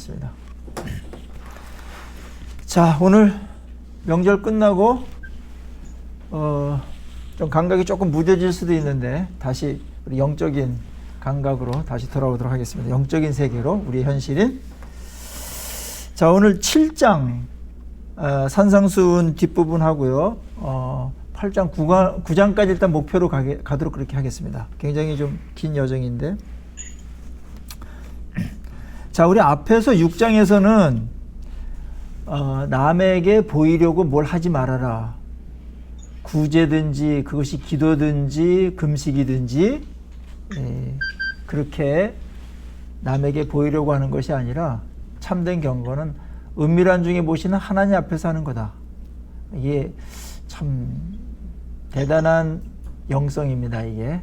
하겠습니다. 자, 오늘 명절 끝나고 좀 감각이 조금 무뎌질 수도 있는데 다시 우리 영적인 감각으로 다시 돌아오도록 하겠습니다. 영적인 세계로 우리의 현실인. 자, 오늘 7장 산상수훈 뒷부분 하고요. 8장 9장까지 일단 목표로 가도록 그렇게 하겠습니다. 굉장히 좀 긴 여정인데. 자, 우리 앞에서 6장에서는 남에게 보이려고 뭘 하지 말아라. 구제든지 그것이 기도든지 금식이든지 그렇게 남에게 보이려고 하는 것이 아니라 참된 경건은 은밀한 중에 보시는 하나님 앞에서 하는 거다. 이게 참 대단한 영성입니다. 이게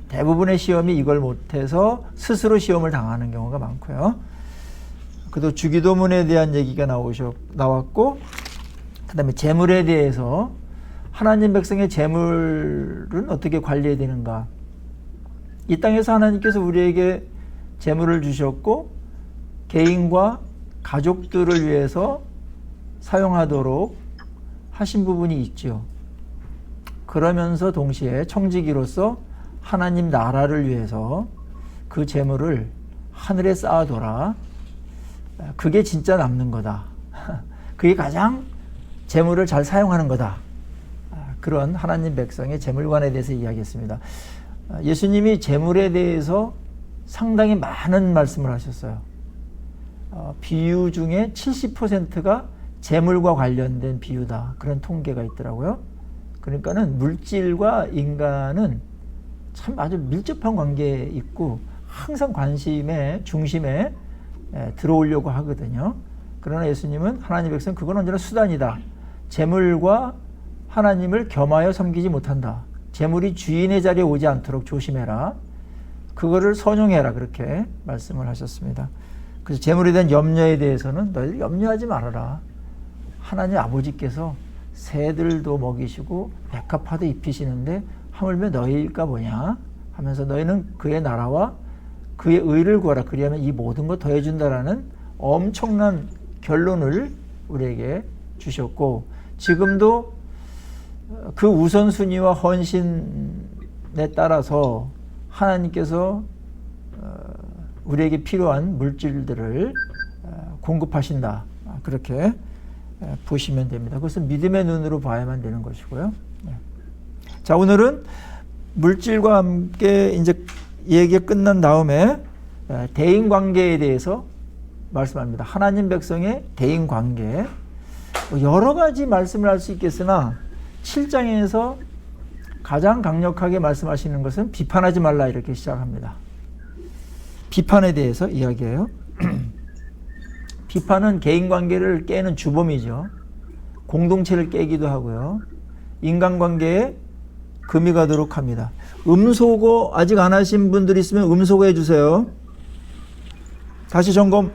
대부분의 시험이 이걸 못해서 스스로 시험을 당하는 경우가 많고요. 그도 주기도문에 대한 얘기가 나왔고, 그 다음에 재물에 대해서 하나님 백성의 재물은 어떻게 관리해야 되는가. 이 땅에서 하나님께서 우리에게 재물을 주셨고 개인과 가족들을 위해서 사용하도록 하신 부분이 있죠. 그러면서 동시에 청지기로서 하나님 나라를 위해서 그 재물을 하늘에 쌓아둬라. 그게 진짜 남는 거다. 그게 가장 재물을 잘 사용하는 거다. 그런 하나님 백성의 재물관에 대해서 이야기했습니다. 예수님이 재물에 대해서 상당히 많은 말씀을 하셨어요. 비유 중에 70%가 재물과 관련된 비유다. 그런 통계가 있더라고요. 그러니까는 물질과 인간은 참 아주 밀접한 관계에 있고 항상 관심의 중심에 들어오려고 하거든요. 그러나 예수님은 하나님 백성 그건 언제나 수단이다. 재물과 하나님을 겸하여 섬기지 못한다. 재물이 주인의 자리에 오지 않도록 조심해라. 그거를 선용해라. 그렇게 말씀을 하셨습니다. 그래서 재물에 대한 염려에 대해서는 너희들 염려하지 말아라. 하나님 아버지께서 새들도 먹이시고 백합화도 입히시는데 하물며 너희일까 뭐냐 하면서 너희는 그의 나라와 그의 의를 구하라. 그리하면 이 모든 것 더해준다라는 엄청난 결론을 우리에게 주셨고, 지금도 그 우선순위와 헌신에 따라서 하나님께서 우리에게 필요한 물질들을 공급하신다. 그렇게 보시면 됩니다. 그것은 믿음의 눈으로 봐야만 되는 것이고요. 자, 오늘은 물질과 함께 이제 얘기가 끝난 다음에 대인 관계에 대해서 말씀합니다. 하나님 백성의 대인 관계. 여러 가지 말씀을 할 수 있겠으나 7장에서 가장 강력하게 말씀하시는 것은 비판하지 말라 이렇게 시작합니다. 비판에 대해서 이야기해요. 비판은 개인 관계를 깨는 주범이죠. 공동체를 깨기도 하고요. 인간관계에 금이 가도록 합니다. 음소거 아직 안 하신 분들 있으면 음소거 해주세요. 다시 점검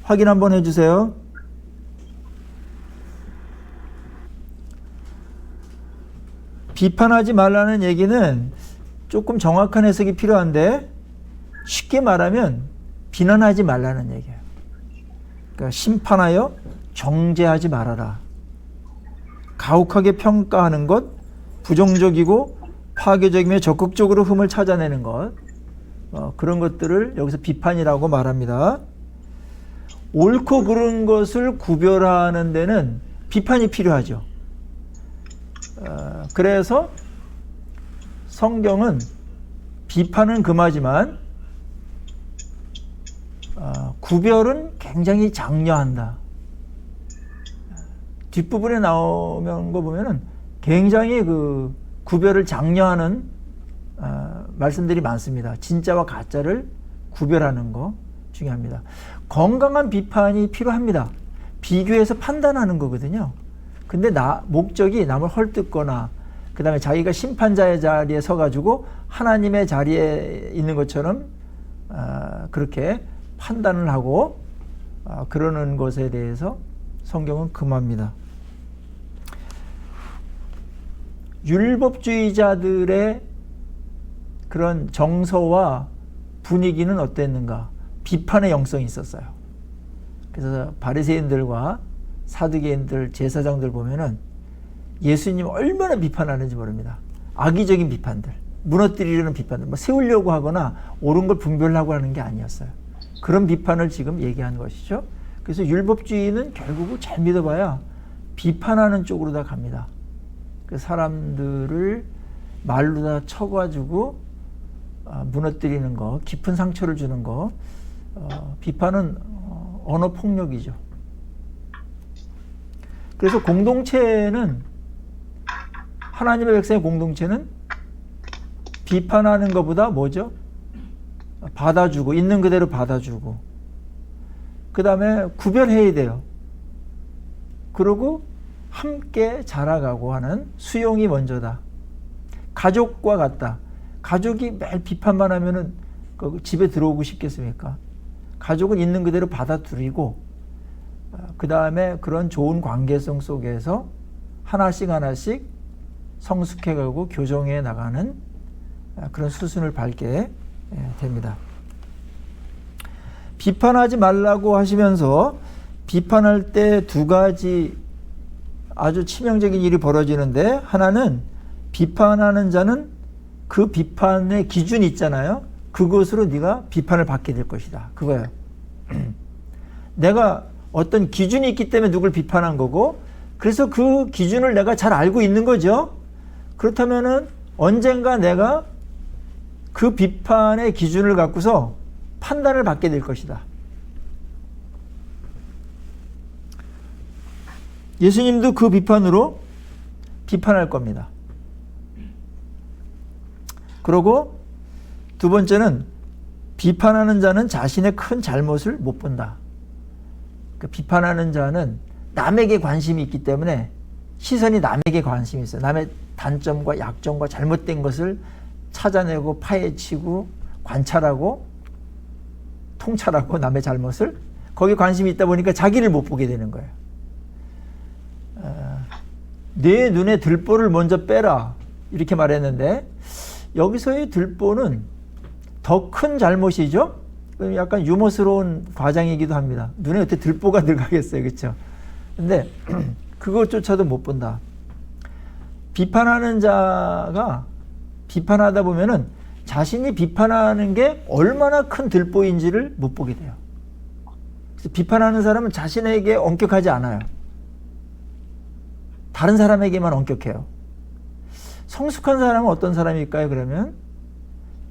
확인 한번 해주세요. 비판하지 말라는 얘기는 조금 정확한 해석이 필요한데, 쉽게 말하면 비난하지 말라는 얘기예요. 그러니까 심판하여 정죄하지 말아라. 가혹하게 평가하는 것, 부정적이고 파괴적이며 적극적으로 흠을 찾아내는 것, 그런 것들을 여기서 비판이라고 말합니다. 옳고 그른 것을 구별하는 데는 비판이 필요하죠. 그래서 성경은 비판은 금하지만 구별은 굉장히 장려한다. 뒷부분에 나오는 거 보면은 굉장히 그 구별을 장려하는 말씀들이 많습니다. 진짜와 가짜를 구별하는 거 중요합니다. 건강한 비판이 필요합니다. 비교해서 판단하는 거거든요. 근데 목적이 남을 헐뜯거나 그 다음에 자기가 심판자의 자리에 서가지고 하나님의 자리에 있는 것처럼 그렇게 판단을 하고 그러는 것에 대해서 성경은 금합니다. 율법주의자들의 그런 정서와 분위기는 어땠는가? 비판의 영성이 있었어요. 그래서 바리새인들과 사두개인들, 제사장들 보면은 예수님 얼마나 비판하는지 모릅니다. 악의적인 비판들, 무너뜨리려는 비판들, 뭐 세우려고 하거나 옳은 걸 분별하고 하는 게 아니었어요. 그런 비판을 지금 얘기한 것이죠. 그래서 율법주의는 결국은 잘 믿어봐야 비판하는 쪽으로 다 갑니다. 그 사람들을 말로 다 쳐가지고 무너뜨리는 거, 깊은 상처를 주는 거, 비판은 언어 폭력이죠. 그래서 공동체는, 하나님의 백성의 공동체는 비판하는 것보다 뭐죠? 받아주고, 있는 그대로 받아주고, 그 다음에 구별해야 돼요. 그리고 함께 자라가고 하는 수용이 먼저다. 가족과 같다. 가족이 매일 비판만 하면은 집에 들어오고 싶겠습니까? 가족은 있는 그대로 받아들이고, 그 다음에 그런 좋은 관계성 속에서 하나씩 하나씩 성숙해가고 교정해 나가는 그런 수순을 밟게 됩니다. 비판하지 말라고 하시면서 비판할 때 두 가지 아주 치명적인 일이 벌어지는데, 하나는 비판하는 자는 그 비판의 기준이 있잖아요. 그것으로 네가 비판을 받게 될 것이다. 그거예요. 내가 어떤 기준이 있기 때문에 누굴 비판한 거고, 그래서 그 기준을 내가 잘 알고 있는 거죠. 그렇다면은 언젠가 내가 그 비판의 기준을 갖고서 판단을 받게 될 것이다. 예수님도 그 비판으로 비판할 겁니다. 그리고 두 번째는 비판하는 자는 자신의 큰 잘못을 못 본다. 그 비판하는 자는 남에게 관심이 있기 때문에 시선이 남에게 관심이 있어요. 남의 단점과 약점과 잘못된 것을 찾아내고 파헤치고 관찰하고 통찰하고 남의 잘못을 거기에 관심이 있다 보니까 자기를 못 보게 되는 거예요. 내 눈에 들보를 먼저 빼라 이렇게 말했는데, 여기서의 들보는 더 큰 잘못이죠. 약간 유머스러운 과장이기도 합니다. 눈에 어떻게 들보가 들어가겠어요, 그렇죠? 근데 그것조차도 못 본다. 비판하는 자가 비판하다 보면은 자신이 비판하는 게 얼마나 큰 들보인지를 못 보게 돼요. 그래서 비판하는 사람은 자신에게 엄격하지 않아요. 다른 사람에게만 엄격해요. 성숙한 사람은 어떤 사람일까요? 그러면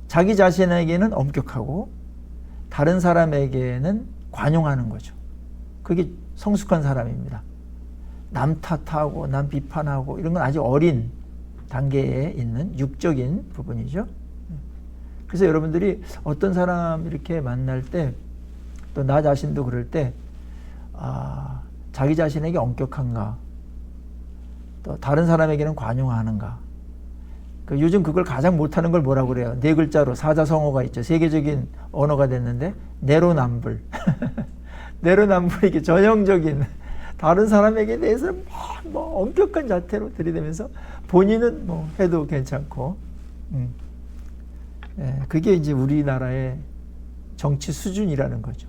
자기 자신에게는 엄격하고 다른 사람에게는 관용하는 거죠. 그게 성숙한 사람입니다. 남 탓하고 남 비판하고 이런 건 아주 어린 단계에 있는 육적인 부분이죠. 그래서 여러분들이 어떤 사람 이렇게 만날 때, 또 나 자신도 그럴 때, 자기 자신에게 엄격한가, 또 다른 사람에게는 관용하는가. 요즘 그걸 가장 못하는 걸 뭐라고 그래요? 네 글자로 사자성어가 있죠. 세계적인 언어가 됐는데 내로남불. 내로남불, 이게 전형적인 다른 사람에게 대해서는 뭐 엄격한 자태로 들이대면서 본인은 뭐 해도 괜찮고, 그게 이제 우리나라의 정치 수준이라는 거죠.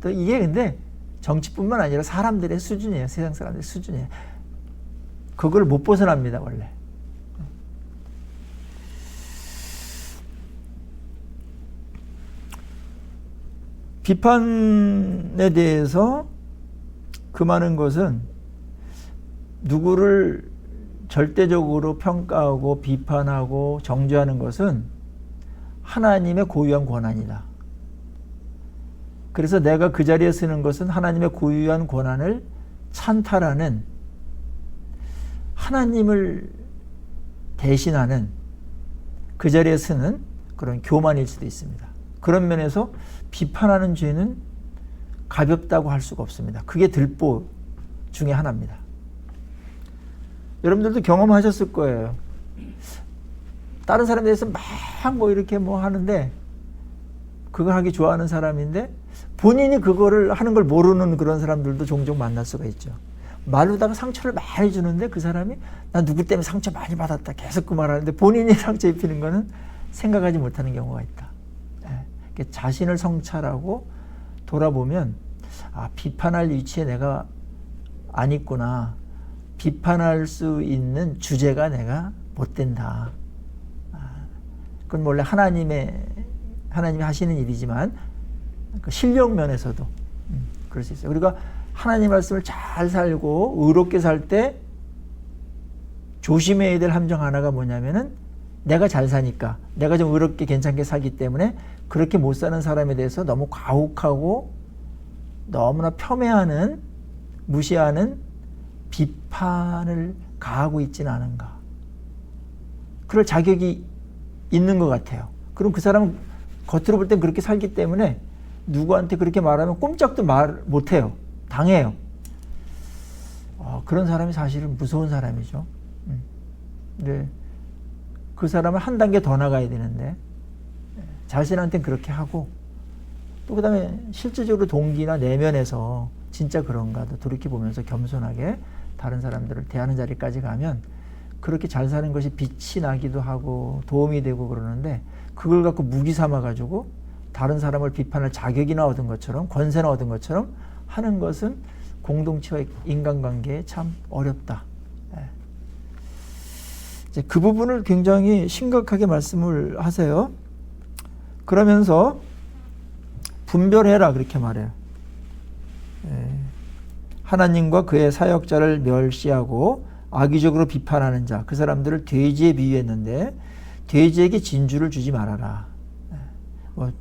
또 이게 근데 정치뿐만 아니라 사람들의 수준이에요. 세상 사람들의 수준이에요. 그걸 못 벗어납니다, 원래. 비판에 대해서 금하는 것은 누구를 절대적으로 평가하고 비판하고 정죄하는 것은 하나님의 고유한 권한이다. 그래서 내가 그 자리에 쓰는 것은 하나님의 고유한 권한을 찬탈하는, 하나님을 대신하는 그 자리에 쓰는 그런 교만일 수도 있습니다. 그런 면에서 비판하는 죄는 가볍다고 할 수가 없습니다. 그게 들보 중에 하나입니다. 여러분들도 경험하셨을 거예요. 다른 사람에 대해서 막 뭐 이렇게 뭐 하는데, 그거 하기 좋아하는 사람인데 본인이 그거를 하는 걸 모르는 그런 사람들도 종종 만날 수가 있죠. 말로다가 상처를 많이 주는데 그 사람이 나 누구 때문에 상처 많이 받았다 계속 그 말하는데 본인이 상처 입히는 거는 생각하지 못하는 경우가 있다. 자신을 성찰하고 돌아보면 아, 비판할 위치에 내가 안 있구나. 비판할 수 있는 주제가 내가 못 된다. 그건 원래 하나님이 하시는 일이지만 그 실력 면에서도 그럴 수 있어요. 우리가 하나님 말씀을 잘 살고 의롭게 살 때 조심해야 될 함정 하나가 뭐냐면은 내가 잘 사니까, 내가 좀 의롭게 괜찮게 살기 때문에 그렇게 못 사는 사람에 대해서 너무 가혹하고 너무나 폄훼하는, 무시하는 비판을 가하고 있지는 않은가. 그럴 자격이 있는 것 같아요. 그럼 그 사람은 겉으로 볼 땐 그렇게 살기 때문에 누구한테 그렇게 말하면 꼼짝도 말 못해요. 당해요. 그런 사람이 사실은 무서운 사람이죠. 네. 그 사람은 한 단계 더 나가야 되는데 자신한테는 그렇게 하고, 또 그 다음에 실질적으로 동기나 내면에서 진짜 그런가도 돌이켜보면서 겸손하게 다른 사람들을 대하는 자리까지 가면 그렇게 잘 사는 것이 빛이 나기도 하고 도움이 되고 그러는데, 그걸 갖고 무기 삼아가지고 다른 사람을 비판할 자격이나 얻은 것처럼, 권세나 얻은 것처럼 하는 것은 공동체와 인간관계에 참 어렵다. 이제 그 부분을 굉장히 심각하게 말씀을 하세요. 그러면서 분별해라 그렇게 말해요. 하나님과 그의 사역자를 멸시하고 악의적으로 비판하는 자, 그 사람들을 돼지에 비유했는데 돼지에게 진주를 주지 말아라. 뭐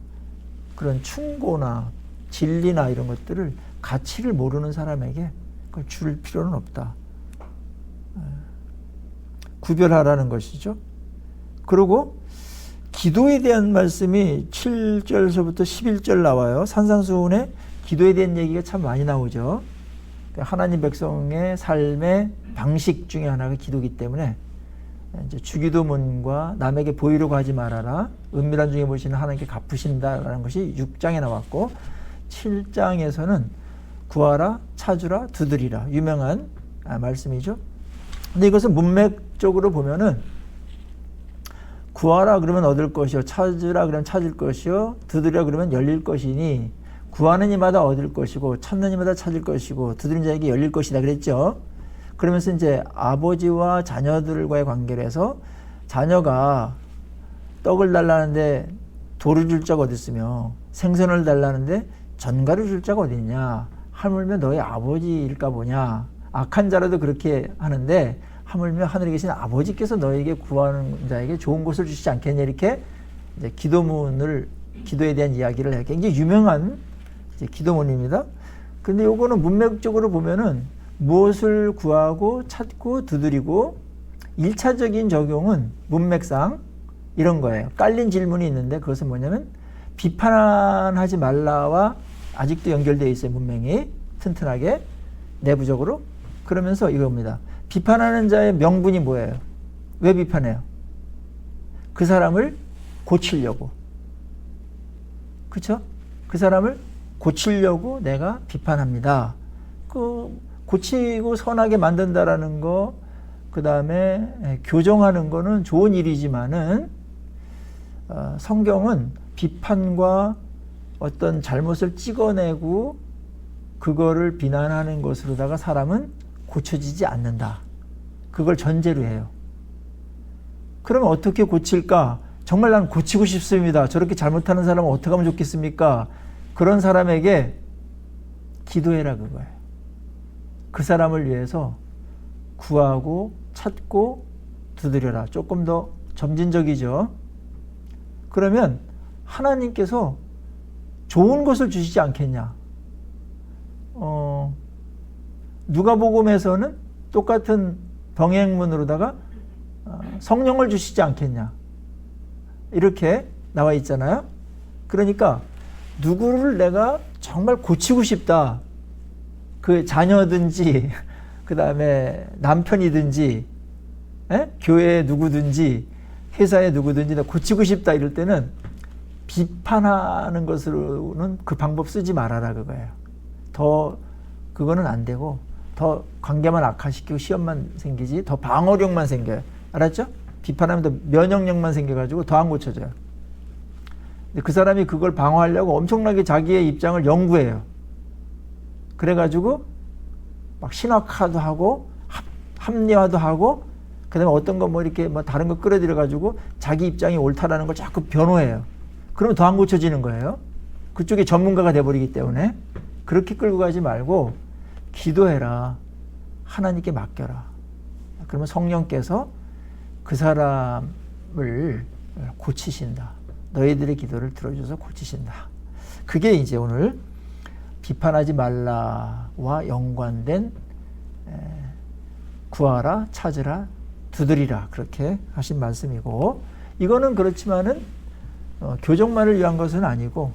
그런 충고나 진리나 이런 것들을 가치를 모르는 사람에게 그걸 줄 필요는 없다. 구별하라는 것이죠. 그리고 기도에 대한 말씀이 7절서부터 11절 나와요. 산상수훈에 기도에 대한 얘기가 참 많이 나오죠. 하나님 백성의 삶의 방식 중에 하나가 기도이기 때문에 이제 주기도문과 남에게 보이려고 하지 말아라, 은밀한 중에 보시는 하나님께 갚으신다라는 것이 6장에 나왔고, 7장에서는 구하라, 찾으라, 두드리라, 유명한 말씀이죠. 근데 이것은 문맥적으로 보면은 구하라 그러면 얻을 것이요, 찾으라 그러면 찾을 것이요, 두드리라 그러면 열릴 것이니 구하는 이마다 얻을 것이고 찾는 이마다 찾을 것이고 두드리는 자에게 열릴 것이다 그랬죠. 그러면서 이제 아버지와 자녀들과의 관계를 해서 자녀가 떡을 달라는데 돌을 줄 자가 어디 있으며 생선을 달라는데 전갈을 줄 자가 어디 있냐, 하물며 너희 아버지일까 보냐. 악한 자라도 그렇게 하는데 하물며 하늘에 계신 아버지께서 너에게 구하는 자에게 좋은 것을 주시지 않겠냐. 이렇게 이제 기도에 대한 이야기를 해요. 굉장히 유명한 이제 기도문입니다. 근데 요거는 문맥적으로 보면은 무엇을 구하고 찾고 두드리고, 1차적인 적용은 문맥상 이런 거예요. 깔린 질문이 있는데 그것은 뭐냐면 비판하지 말라와 아직도 연결되어 있어요. 문맥이 튼튼하게 내부적으로. 그러면서 이겁니다. 비판하는 자의 명분이 뭐예요? 왜 비판해요? 그 사람을 고치려고. 그렇죠? 그 사람을 고치려고 내가 비판합니다. 고치고 선하게 만든다라는 거, 그 다음에 교정하는 거는 좋은 일이지만은 성경은 비판과 어떤 잘못을 찍어내고 그거를 비난하는 것으로다가 사람은 고쳐지지 않는다. 그걸 전제로 해요. 그러면 어떻게 고칠까? 정말 난 고치고 싶습니다. 저렇게 잘못하는 사람은 어떻게 하면 좋겠습니까? 그런 사람에게 기도해라 그거예요. 그 사람을 위해서 구하고 찾고 두드려라. 조금 더 점진적이죠. 그러면 하나님께서 좋은 것을 주시지 않겠냐. 누가복음에서는 똑같은 병행문으로다가 성령을 주시지 않겠냐. 이렇게 나와 있잖아요. 그러니까 누구를 내가 정말 고치고 싶다. 그 자녀든지 그 다음에 남편이든지 교회에 누구든지 회사에 누구든지 내가 고치고 싶다 이럴 때는 비판하는 것으로는 그 방법 쓰지 말아라 그거예요. 더 그거는 안 되고 더 관계만 악화시키고 시험만 생기지 더 방어력만 생겨요. 알았죠? 비판하면 더 면역력만 생겨가지고 더 안 고쳐져요. 근데 그 사람이 그걸 방어하려고 엄청나게 자기의 입장을 연구해요. 그래가지고 막 신학화도 하고 합리화도 하고 그다음에 어떤 거 뭐 이렇게 뭐 다른 거 끌어들여가지고 자기 입장이 옳다라는 걸 자꾸 변호해요. 그러면 더 안 고쳐지는 거예요. 그쪽에 전문가가 돼버리기 때문에. 그렇게 끌고 가지 말고 기도해라. 하나님께 맡겨라. 그러면 성령께서 그 사람을 고치신다. 너희들의 기도를 들어줘서 고치신다. 그게 이제 오늘 비판하지 말라와 연관된 구하라, 찾으라, 두드리라 그렇게 하신 말씀이고, 이거는 그렇지만은 교정만을 위한 것은 아니고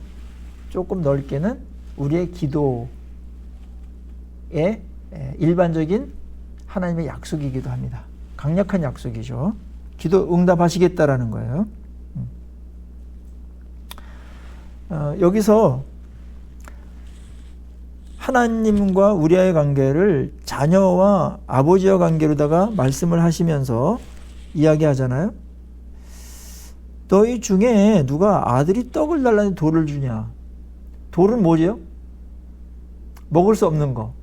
조금 넓게는 우리의 기도의 일반적인 하나님의 약속이기도 합니다. 강력한 약속이죠. 기도 응답하시겠다라는 거예요. 여기서 하나님과 우리와의 관계를 자녀와 아버지와 관계로다가 말씀을 하시면서 이야기하잖아요. 너희 중에 누가 아들이 떡을 달라는 돌을 주냐? 돌은 뭐죠? 먹을 수 없는 거,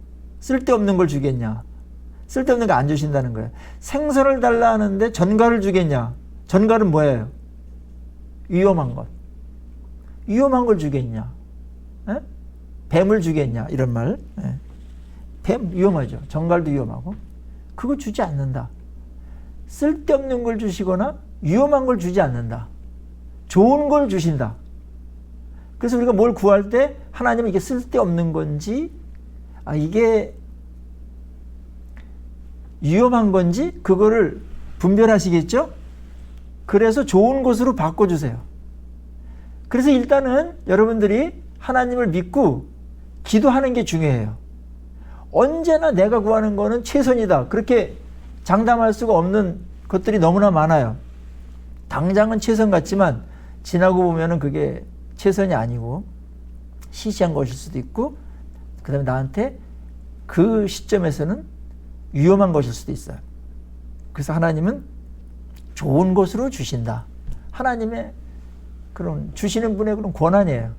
쓸데없는 걸 주겠냐? 쓸데없는 거 안 주신다는 거예요. 생선을 달라 하는데 전갈을 주겠냐? 전갈은 뭐예요? 위험한 것. 위험한 걸 주겠냐? 에? 뱀을 주겠냐? 이런 말. 에. 뱀 위험하죠. 전갈도 위험하고. 그거 주지 않는다. 쓸데없는 걸 주시거나 위험한 걸 주지 않는다. 좋은 걸 주신다. 그래서 우리가 뭘 구할 때 하나님은 이게 쓸데없는 건지 이게 위험한 건지 그거를 분별하시겠죠? 그래서 좋은 것으로 바꿔주세요. 그래서 일단은 여러분들이 하나님을 믿고 기도하는 게 중요해요. 언제나 내가 구하는 거는 최선이다. 그렇게 장담할 수가 없는 것들이 너무나 많아요. 당장은 최선 같지만 지나고 보면은 그게 최선이 아니고 시시한 것일 수도 있고, 그 다음에 나한테 그 시점에서는 위험한 것일 수도 있어요. 그래서 하나님은 좋은 것으로 주신다. 하나님의 그런 주시는 분의 그런 권한이에요.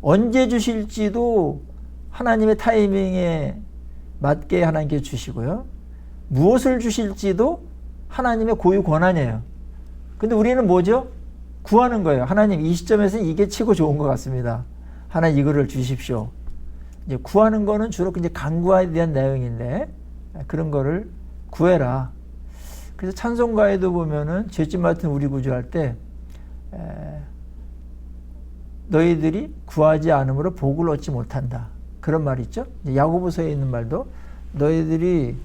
언제 주실지도 하나님의 타이밍에 맞게 하나님께 주시고요. 무엇을 주실지도 하나님의 고유 권한이에요. 근데 우리는 뭐죠? 구하는 거예요. 하나님 이 시점에서 이게 최고 좋은 것 같습니다. 하나님 이거를 주십시오. 이제 구하는 거는 주로 이제 간구에 대한 내용인데 그런 거를 구해라. 그래서 찬송가에도 보면은 죄짐 맡은 우리 구주할 때 너희들이 구하지 않음으로 복을 얻지 못한다. 그런 말이 있죠. 야고보서에 있는 말도 너희들이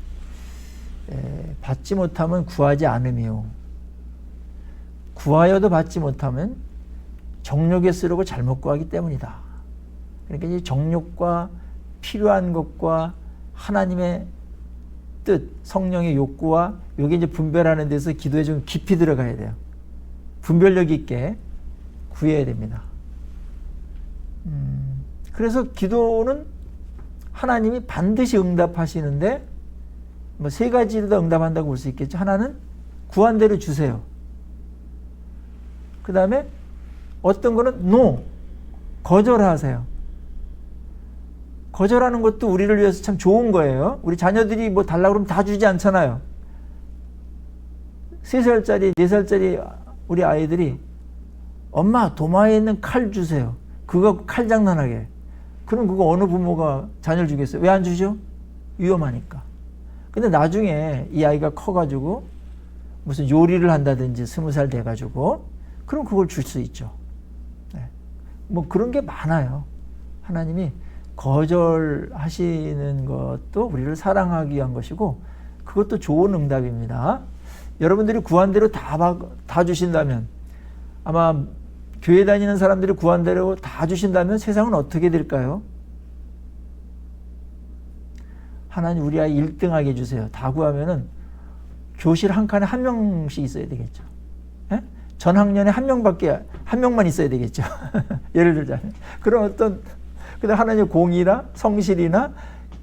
받지 못하면 구하지 않음이요. 구하여도 받지 못하면 정욕에 쓰려고 잘못 구하기 때문이다. 그러니까 이제 정욕과 필요한 것과 하나님의 뜻, 성령의 욕구와 이게 이제 분별하는 데서 기도에 좀 깊이 들어가야 돼요. 분별력 있게 구해야 됩니다. 그래서 기도는 하나님이 반드시 응답하시는데 뭐 세 가지로 다 응답한다고 볼 수 있겠죠. 하나는 구한 대로 주세요. 그 다음에 어떤 거는 no, 거절하세요. 거절하는 것도 우리를 위해서 참 좋은 거예요. 우리 자녀들이 뭐 달라고 그러면 다 주지 않잖아요. 3살짜리, 4살짜리 우리 아이들이 엄마 도마에 있는 칼 주세요. 그거 칼 장난하게. 그럼 그거 어느 부모가 자녀를 주겠어요? 왜 안 주죠? 위험하니까. 근데 나중에 이 아이가 커가지고 무슨 요리를 한다든지 20살 돼가지고 그럼 그걸 줄 수 있죠. 네. 뭐 그런 게 많아요. 하나님이 거절하시는 것도 우리를 사랑하기 위한 것이고 그것도 좋은 응답입니다. 여러분들이 구한 대로 다 주신다면, 아마 교회 다니는 사람들이 구한 대로 다 주신다면 세상은 어떻게 될까요? 하나님 우리 아이 1등하게 해주세요. 다 구하면은 교실 한 칸에 한 명씩 있어야 되겠죠. 에? 전 학년에 한 명만 있어야 되겠죠. 예를 들자면. 그런 어떤, 근데 하나님의 공의나 성실이나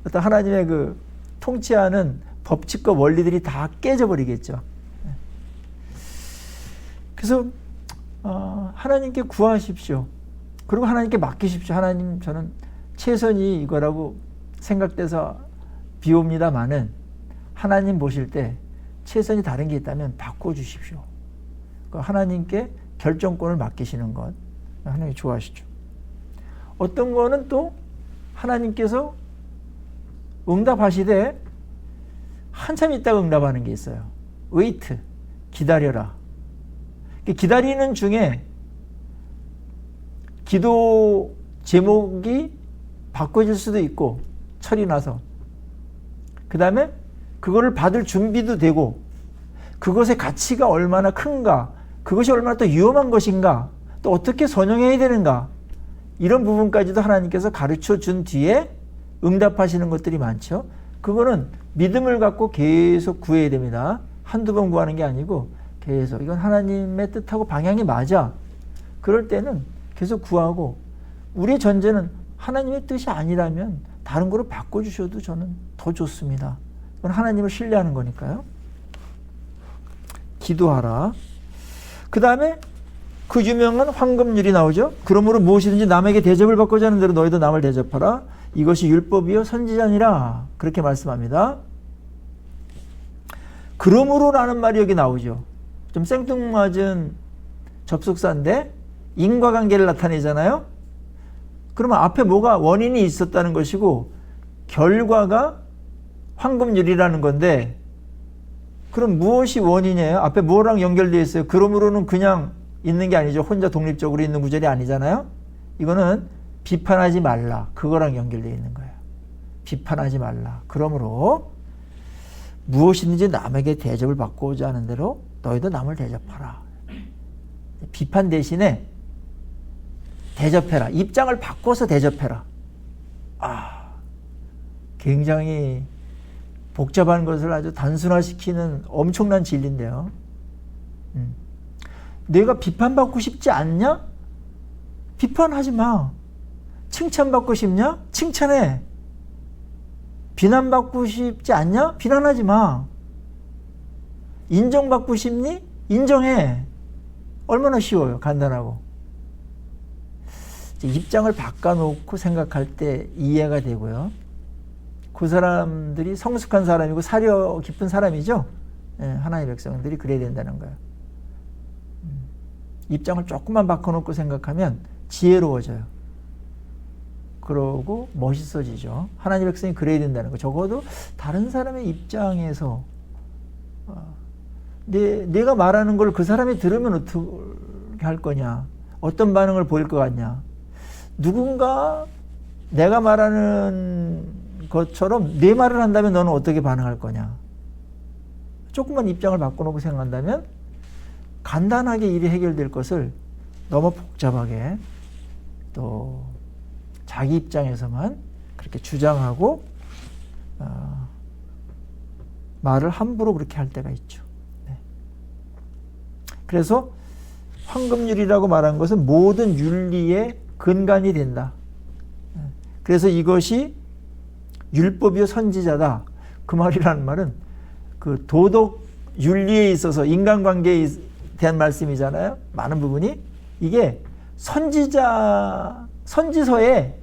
어떤 하나님의 그 통치하는 법칙과 원리들이 다 깨져버리겠죠. 그래서 하나님께 구하십시오. 그리고 하나님께 맡기십시오. 하나님, 저는 최선이 이거라고 생각돼서 비옵니다마는 하나님 보실 때 최선이 다른 게 있다면 바꿔주십시오. 하나님께 결정권을 맡기시는 것 하나님이 좋아하시죠. 어떤 거는 또 하나님께서 응답하시되 한참 있다가 응답하는 게 있어요. wait, 기다려라. 기다리는 중에 기도 제목이 바꿔질 수도 있고 철이 나서 그 다음에 그거를 받을 준비도 되고 그것의 가치가 얼마나 큰가, 그것이 얼마나 또 위험한 것인가, 또 어떻게 선용해야 되는가, 이런 부분까지도 하나님께서 가르쳐 준 뒤에 응답하시는 것들이 많죠. 그거는 믿음을 갖고 계속 구해야 됩니다. 한두 번 구하는 게 아니고 계속 이건 하나님의 뜻하고 방향이 맞아. 그럴 때는 계속 구하고, 우리의 전제는 하나님의 뜻이 아니라면 다른 거로 바꿔주셔도 저는 더 좋습니다. 이건 하나님을 신뢰하는 거니까요. 기도하라. 그 다음에 그 유명한 황금률이 나오죠. 그러므로 무엇이든지 남에게 대접을 받고자 하는 대로 너희도 남을 대접하라. 이것이 율법이요 선지자니라. 그렇게 말씀합니다. 그러므로라는 말이 여기 나오죠. 좀 생뚱맞은 접속사인데 인과관계를 나타내잖아요. 그러면 앞에 뭐가 원인이 있었다는 것이고 결과가 황금률이라는 건데, 그럼 무엇이 원인이에요? 앞에 뭐랑 연결되어 있어요? 그러므로는 그냥 있는 게 아니죠. 혼자 독립적으로 있는 구절이 아니잖아요. 이거는 비판하지 말라. 그거랑 연결되어 있는 거예요. 비판하지 말라. 그러므로 무엇이든지 남에게 대접을 받고자 하는 대로 너희도 남을 대접하라. 비판 대신에 대접해라. 입장을 바꿔서 대접해라. 굉장히 복잡한 것을 아주 단순화시키는 엄청난 진리인데요. 내가 비판받고 싶지 않냐? 비판하지 마. 칭찬받고 싶냐? 칭찬해. 비난받고 싶지 않냐? 비난하지 마. 인정받고 싶니? 인정해. 얼마나 쉬워요. 간단하고. 입장을 바꿔놓고 생각할 때 이해가 되고요. 그 사람들이 성숙한 사람이고 사려 깊은 사람이죠. 하나님의 백성들이 그래야 된다는 거예요. 입장을 조금만 바꿔놓고 생각하면 지혜로워져요. 그러고 멋있어지죠. 하나님의 백성이 그래야 된다는 거. 적어도 다른 사람의 입장에서 내가 말하는 걸 그 사람이 들으면 어떻게 할 거냐, 어떤 반응을 보일 것 같냐, 누군가 내가 말하는 것처럼 내 말을 한다면 너는 어떻게 반응할 거냐. 조금만 입장을 바꿔놓고 생각한다면 간단하게 일이 해결될 것을 너무 복잡하게 또 자기 입장에서만 그렇게 주장하고 말을 함부로 그렇게 할 때가 있죠. 네. 그래서 황금률이라고 말한 것은 모든 윤리의 근간이 된다. 그래서 이것이 율법이요 선지자다. 그 말이라는 말은 그 도덕 윤리에 있어서 인간관계에 대한 말씀이잖아요. 많은 부분이 이게 선지서의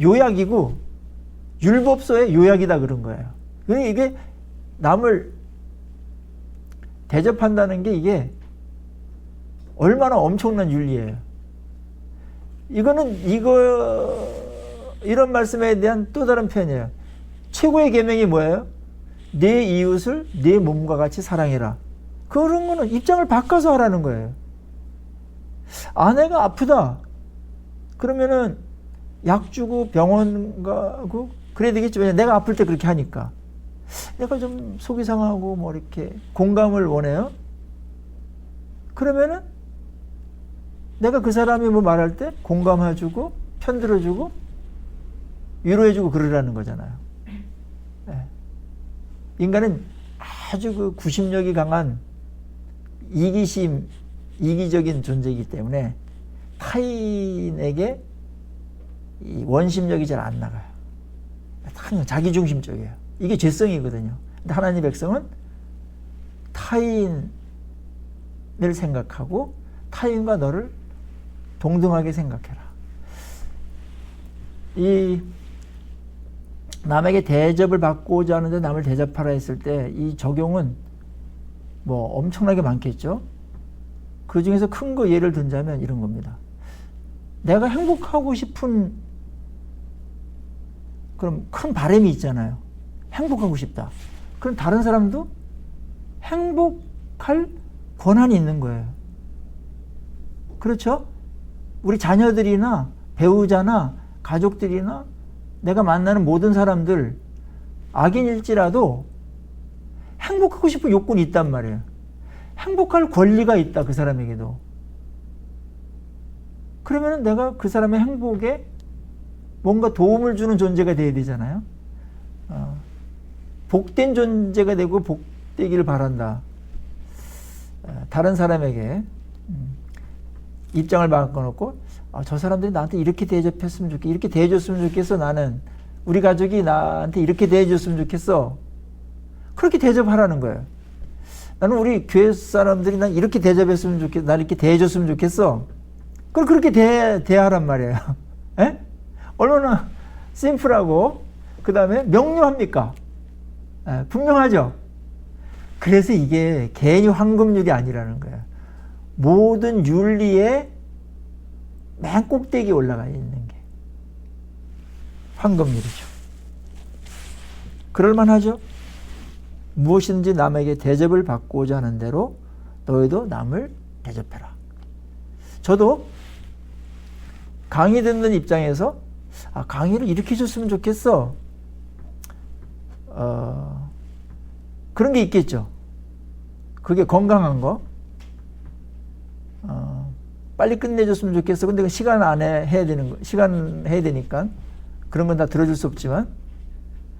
요약이고 율법서의 요약이다 그런 거예요. 그러니까 이게 남을 대접한다는 게 이게 얼마나 엄청난 윤리예요. 이거는 이런 말씀에 대한 또 다른 표현이에요. 최고의 계명이 뭐예요? 내 이웃을 내 몸과 같이 사랑해라. 그런 거는 입장을 바꿔서 하라는 거예요. 아내가 아프다. 그러면은 약 주고 병원 가고 그래야 되겠지. 왜냐면 내가 아플 때 그렇게 하니까. 내가 좀 속이 상하고 뭐 이렇게 공감을 원해요. 그러면은 내가 그 사람이 뭐 말할 때 공감해주고 편들어주고 위로해주고 그러라는 거잖아요. 네. 인간은 아주 그 구심력이 강한 이기적인 존재이기 때문에 타인에게 이 원심력이 잘 안 나가요. 항상 자기중심적이에요. 이게 죄성이거든요. 근데 하나님 백성은 타인을 생각하고 타인과 너를 동등하게 생각해라. 이 남에게 대접을 받고자 하는데 남을 대접하라 했을 때 이 적용은 뭐 엄청나게 많겠죠. 그 중에서 큰 거 예를 든자면 이런 겁니다. 내가 행복하고 싶은 그럼 큰 바람이 있잖아요. 행복하고 싶다. 그럼 다른 사람도 행복할 권한이 있는 거예요. 그렇죠? 우리 자녀들이나 배우자나 가족들이나 내가 만나는 모든 사람들 악인일지라도 행복하고 싶은 요건이 있단 말이에요. 행복할 권리가 있다, 그 사람에게도. 그러면 내가 그 사람의 행복에 뭔가 도움을 주는 존재가 돼야 되잖아요. 복된 존재가 되고 복되기를 바란다. 다른 사람에게 입장을 바꿔놓고 저 사람들이 나한테 이렇게 대접했으면 좋겠어, 이렇게 대해줬으면 좋겠어, 나는 우리 가족이 나한테 이렇게 대해줬으면 좋겠어, 그렇게 대접하라는 거예요. 나는 우리 교회 사람들이 난 이렇게 대접했으면 좋겠어, 나 이렇게 대해줬으면 좋겠어, 그걸 그렇게 대하란 말이에요. 에? 얼마나 심플하고 그 다음에 명료합니까? 분명하죠. 그래서 이게 괜히 황금률이 아니라는 거예요. 모든 윤리의 맨 꼭대기에 올라가 있는 게 황금률이죠. 그럴만하죠. 무엇이든지 남에게 대접을 받고자 하는 대로 너희도 남을 대접해라. 저도 강의 듣는 입장에서 강의를 이렇게 해줬으면 좋겠어, 그런 게 있겠죠. 그게 건강한 거, 빨리 끝내줬으면 좋겠어. 근데 그 시간 안에 해야 되는 거, 시간 해야 되니까 그런 건 다 들어줄 수 없지만,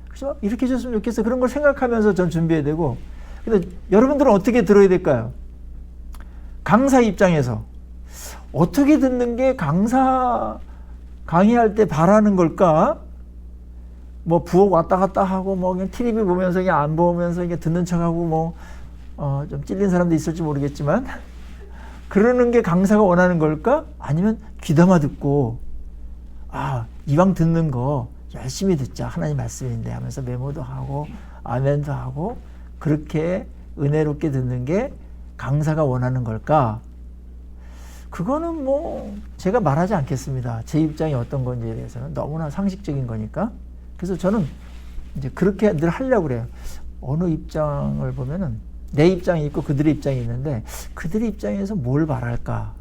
그래서 이렇게 해줬으면 좋겠어, 그런 걸 생각하면서 전 준비해야 되고. 근데 여러분들은 어떻게 들어야 될까요? 강사 입장에서 어떻게 듣는 게 강사 강의할 때 바라는 걸까? 뭐 부엌 왔다 갔다 하고 뭐 그냥 TV 보면서 그냥 안 보면서 그냥 듣는 척하고 뭐 좀 찔린 사람도 있을지 모르겠지만 그러는 게 강사가 원하는 걸까? 아니면 귀담아 듣고 이왕 듣는 거 열심히 듣자, 하나님 말씀인데 하면서 메모도 하고 아멘도 하고 그렇게 은혜롭게 듣는 게 강사가 원하는 걸까? 그거는 뭐 제가 말하지 않겠습니다. 제 입장이 어떤 건지에 대해서는 너무나 상식적인 거니까. 그래서 저는 이제 그렇게 늘 하려고 그래요. 어느 입장을 보면은 내 입장이 있고 그들의 입장이 있는데 그들의 입장에서 뭘 바랄까?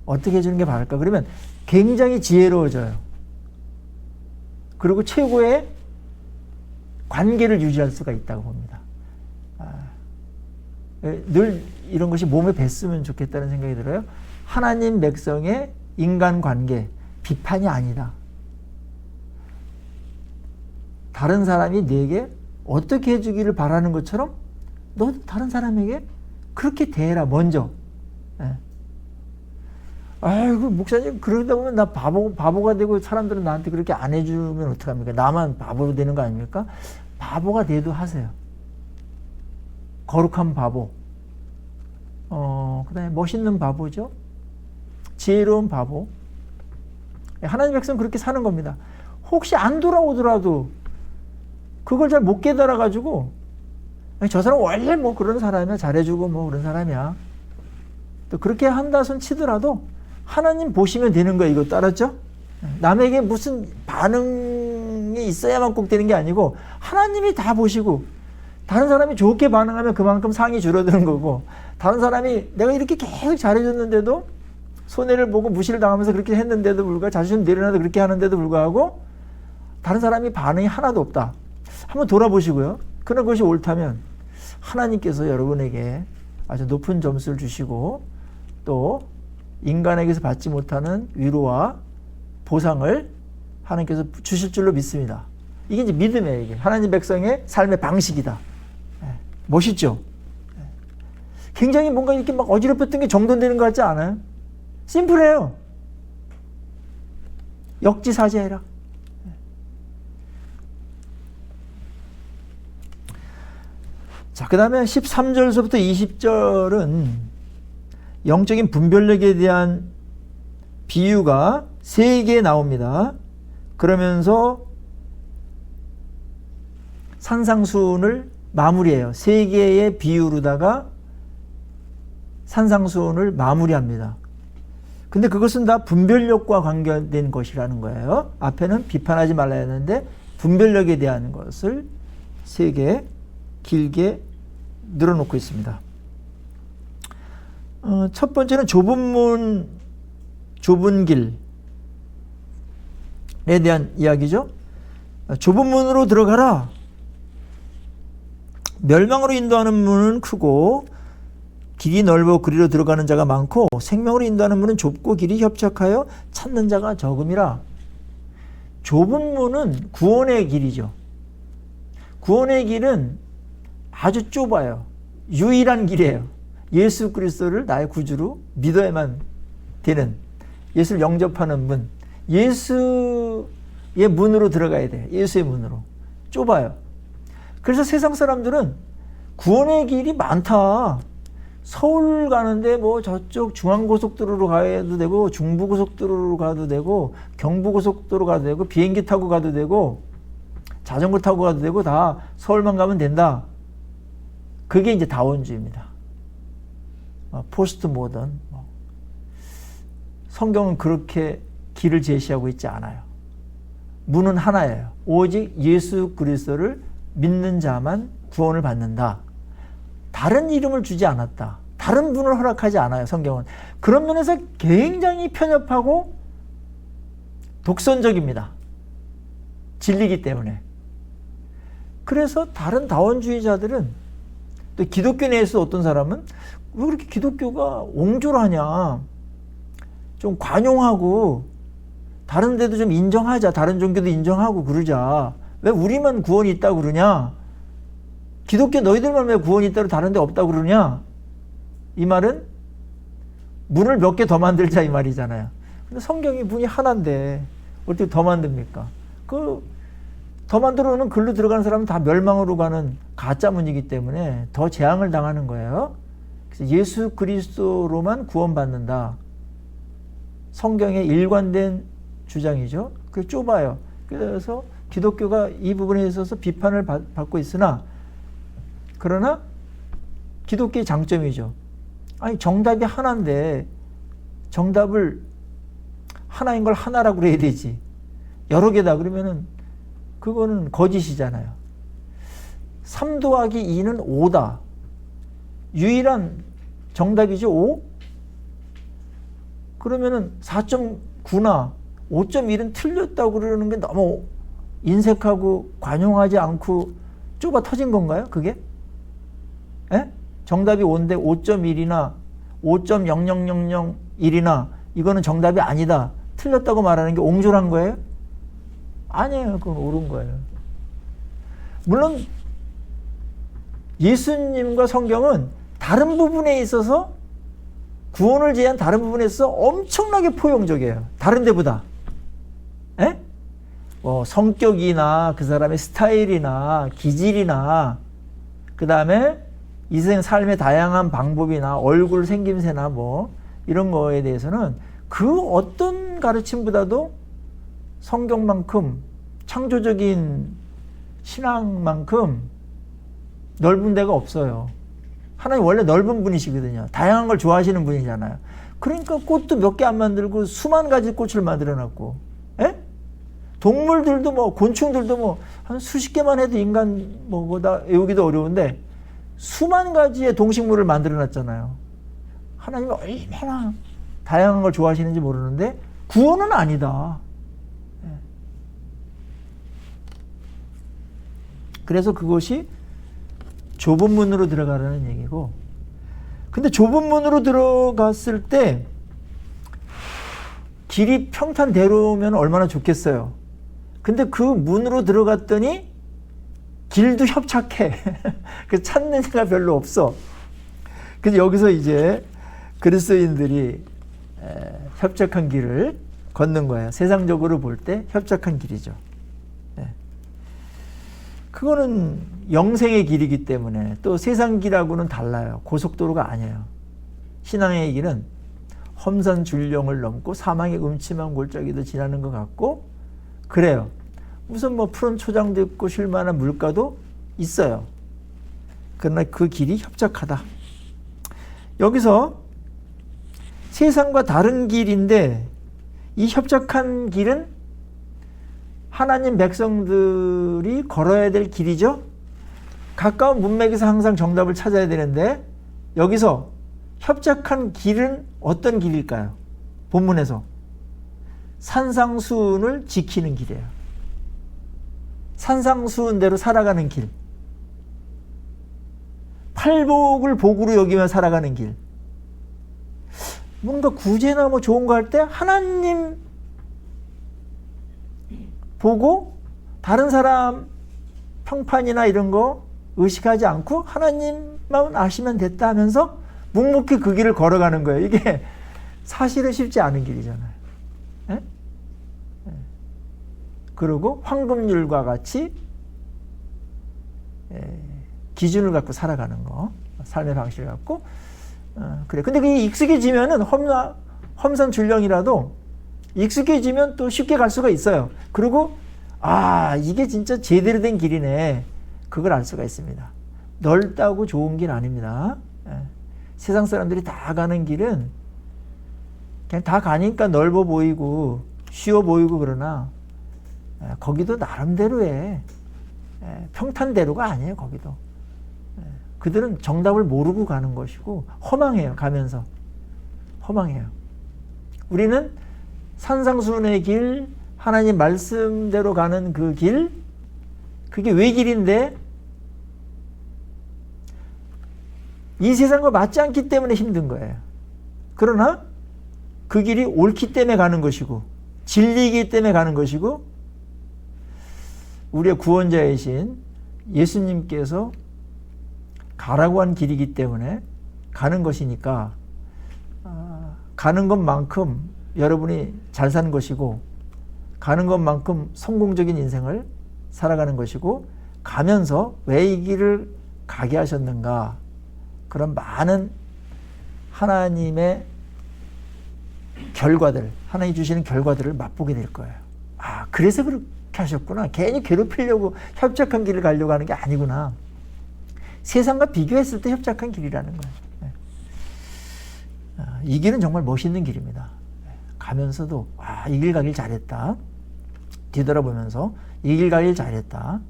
어떻게 해주는 게 바랄까? 그러면 굉장히 지혜로워져요. 그리고 최고의 관계를 유지할 수가 있다고 봅니다. 늘 이런 것이 몸에 뱄으면 좋겠다는 생각이 들어요. 하나님 백성의 인간관계, 비판이 아니다. 다른 사람이 내게 어떻게 해주기를 바라는 것처럼 너도 다른 사람에게 그렇게 대해라, 먼저. 아이고, 목사님, 그러다 보면 나 바보가 되고 사람들은 나한테 그렇게 안 해주면 어떡합니까? 나만 바보로 되는 거 아닙니까? 바보가 돼도 하세요. 거룩한 바보. 그 다음에 멋있는 바보죠. 지혜로운 바보. 하나님 백성 그렇게 사는 겁니다. 혹시 안 돌아오더라도 그걸 잘 못 깨달아가지고 저 사람 원래 뭐 그런 사람이야, 잘해주고 뭐 그런 사람이야, 또 그렇게 한다 손 치더라도 하나님 보시면 되는 거예요. 이거 따랐죠? 남에게 무슨 반응이 있어야만 꼭 되는 게 아니고 하나님이 다 보시고, 다른 사람이 좋게 반응하면 그만큼 상이 줄어드는 거고, 다른 사람이 내가 이렇게 계속 잘해줬는데도 손해를 보고 무시를 당하면서 그렇게 했는데도 불구하고, 자존심 내려놔도 그렇게 하는데도 불구하고 다른 사람이 반응이 하나도 없다. 한번 돌아보시고요. 그런 것이 옳다면 하나님께서 여러분에게 아주 높은 점수를 주시고 또 인간에게서 받지 못하는 위로와 보상을 하나님께서 주실 줄로 믿습니다. 이게 이제 믿음이에요. 이게 하나님 백성의 삶의 방식이다. 멋있죠? 굉장히 뭔가 이렇게 막 어지럽혔던 게 정돈되는 것 같지 않아요? 심플해요. 역지사지해라. 자, 그 다음에 13절서부터 20절은 영적인 분별력에 대한 비유가 3개 나옵니다. 그러면서 산상수훈을 마무리해요. 세 개의 비유로다가 산상수훈을 마무리합니다. 근데 그것은 다 분별력과 관계된 것이라는 거예요. 앞에는 비판하지 말라 했는데 분별력에 대한 것을 세 개 길게 늘어놓고 있습니다. 첫 번째는 좁은 문, 좁은 길에 대한 이야기죠. 좁은 문으로 들어가라. 멸망으로 인도하는 문은 크고 길이 넓어 그리로 들어가는 자가 많고 생명으로 인도하는 문은 좁고 길이 협착하여 찾는 자가 적음이라. 좁은 문은 구원의 길이죠. 구원의 길은 아주 좁아요. 유일한 길이에요. 예수 그리스도를 나의 구주로 믿어야만 되는, 예수를 영접하는 문, 예수의 문으로 들어가야 돼. 예수의 문으로. 좁아요. 그래서 세상 사람들은 구원의 길이 많다. 서울 가는데 뭐 저쪽 중앙고속도로로 가도 되고 중부고속도로로 가도 되고 경부고속도로 가도 되고 비행기 타고 가도 되고 자전거 타고 가도 되고 다 서울만 가면 된다. 그게 이제 다원주의입니다. 포스트 모던. 성경은 그렇게 길을 제시하고 있지 않아요. 문은 하나예요. 오직 예수 그리스도를 믿는 자만 구원을 받는다. 다른 이름을 주지 않았다. 다른 문을 허락하지 않아요. 성경은. 그런 면에서 굉장히 편협하고 독선적입니다. 진리이기 때문에. 그래서 다른 다원주의자들은, 또 기독교 내에서 어떤 사람은 왜 그렇게 기독교가 옹졸하냐, 좀 관용하고 다른 데도 좀 인정하자, 다른 종교도 인정하고 그러자, 왜 우리만 구원이 있다고 그러냐, 기독교 너희들만 왜 구원이 있다고 다른 데 없다고 그러냐. 이 말은 문을 몇 개 더 만들자 이 말이잖아요. 근데 성경이 문이 하나인데 어떻게 더 만듭니까? 그 더 만들어 놓은 글로 들어가는 사람은 다 멸망으로 가는 가짜 문이기 때문에 더 재앙을 당하는 거예요. 그래서 예수 그리스도로만 구원받는다. 성경의 일관된 주장이죠. 그게 좁아요. 그래서 기독교가 이 부분에 있어서 비판을 받고 있으나, 그러나 기독교의 장점이죠. 아니, 정답이 하나인데 정답을 하나인 걸 하나라고 그래야 되지. 여러 개다 그러면은 그거는 거짓이잖아요. 3 더하기 2는 5다. 유일한 정답이죠. 5? 그러면은 4.9나 5.1은 틀렸다고 그러는 게 너무 인색하고 관용하지 않고 좁아 터진 건가요? 그게? 에? 정답이 5인데 5.1이나 5.0001이나 이거는 정답이 아니다, 틀렸다고 말하는 게 옹졸한 거예요? 아니에요. 그건 옳은 거예요. 물론 예수님과 성경은 다른 부분에 있어서, 구원을 제한 다른 부분에 있어서 엄청나게 포용적이에요. 다른 데보다. 에? 성격이나 그 사람의 스타일이나 기질이나 그 다음에 이 세상 삶의 다양한 방법이나 얼굴 생김새나 뭐 이런 거에 대해서는 그 어떤 가르침보다도 성경만큼, 창조적인 신앙만큼 넓은 데가 없어요. 하나님 원래 넓은 분이시거든요. 다양한 걸 좋아하시는 분이잖아요. 그러니까 꽃도 몇 개 안 만들고 수만 가지 꽃을 만들어놨고, 에? 동물들도 뭐 곤충들도 뭐 한 수십 개만 해도 인간 뭐보다 외우기도 어려운데 수만 가지의 동식물을 만들어놨잖아요. 하나님이 얼마나 다양한 걸 좋아하시는지 모르는데 구원은 아니다. 그래서 그것이 좁은 문으로 들어가라는 얘기고, 근데 좁은 문으로 들어갔을 때 길이 평탄대로면 얼마나 좋겠어요. 근데 그 문으로 들어갔더니 길도 협착해. 그래서 찾는 데가 별로 없어. 그래서 여기서 이제 그리스도인들이 협착한 길을 걷는 거예요. 세상적으로 볼 때 협착한 길이죠. 그거는 영생의 길이기 때문에, 또 세상 길하고는 달라요. 고속도로가 아니에요. 신앙의 길은 험산 줄령을 넘고 사망의 음침한 골짜기도 지나는 것 같고 그래요. 무슨 뭐 푸른 초장도 있고 쉴만한 물가도 있어요. 그러나 그 길이 협착하다. 여기서 세상과 다른 길인데 이 협착한 길은 하나님 백성들이 걸어야 될 길이죠. 가까운 문맥에서 항상 정답을 찾아야 되는데 여기서 협착한 길은 어떤 길일까요? 본문에서 산상수훈을 지키는 길이에요. 산상수훈대로 살아가는 길. 팔복을 복으로 여기며 살아가는 길. 뭔가 구제나 뭐 좋은 거 할 때 하나님 보고 다른 사람 평판이나 이런 거 의식하지 않고 하나님만 아시면 됐다 하면서 묵묵히 그 길을 걸어가는 거예요. 이게 사실은 쉽지 않은 길이잖아요. 예? 그리고 황금률과 같이 기준을 갖고 살아가는 거, 삶의 방식을 갖고 그래. 근데 그게 익숙해지면은 험산출령이라도 익숙해지면 또 쉽게 갈 수가 있어요. 그리고 이게 진짜 제대로 된 길이네. 그걸 알 수가 있습니다. 넓다고 좋은 길 아닙니다. 세상 사람들이 다 가는 길은 그냥 다 가니까 넓어 보이고 쉬워 보이고 그러나 거기도 나름대로의 평탄대로가 아니에요. 거기도. 그들은 정답을 모르고 가는 것이고 허망해요. 가면서 허망해요. 우리는 산상수훈의 길, 하나님 말씀대로 가는 그 길, 그게 왜 길인데 이 세상과 맞지 않기 때문에 힘든 거예요. 그러나 그 길이 옳기 때문에 가는 것이고 진리이기 때문에 가는 것이고 우리의 구원자이신 예수님께서 가라고 한 길이기 때문에 가는 것이니까 가는 것만큼 여러분이 잘 사는 것이고 가는 것만큼 성공적인 인생을 살아가는 것이고 가면서 왜 이 길을 가게 하셨는가 그런 많은 하나님의 결과들 하나님이 주시는 결과들을 맛보게 될 거예요. 그래서 그렇게 하셨구나. 괜히 괴롭히려고 협착한 길을 가려고 하는 게 아니구나. 세상과 비교했을 때 협착한 길이라는 거예요. 이 길은 정말 멋있는 길입니다. 가면서도 이 길 가길 잘했다. 뒤돌아보면서 이 길 가길 잘했다.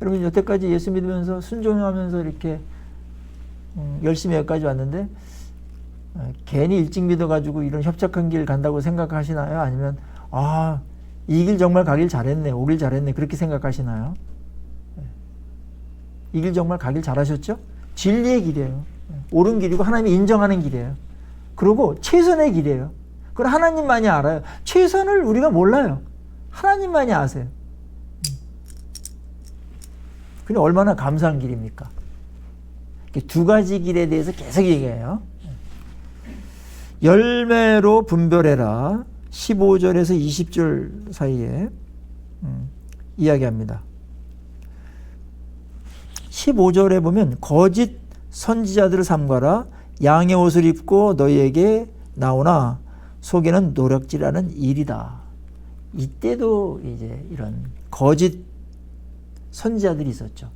여러분 여태까지 예수 믿으면서 순종하면서 이렇게 열심히 여기까지 왔는데 괜히 일찍 믿어가지고 이런 협착한 길 간다고 생각하시나요? 아니면 이 길 정말 가길 잘했네, 오길 잘했네 그렇게 생각하시나요? 이 길 정말 가길 잘하셨죠? 진리의 길이에요. 옳은 길이고 하나님이 인정하는 길이에요. 그리고 최선의 길이에요. 그걸 하나님만이 알아요. 최선을 우리가 몰라요. 하나님만이 아세요. 근데 얼마나 감사한 길입니까? 두 가지 길에 대해서 계속 얘기해요. 열매로 분별해라. 15절에서 20절 사이에 이야기합니다. 15절에 보면 거짓 선지자들을 삼가라. 양의 옷을 입고 너희에게 나오나 속에는 노략질하는 일이다. 이때도 이제 이런 거짓 선지자들이 있었죠.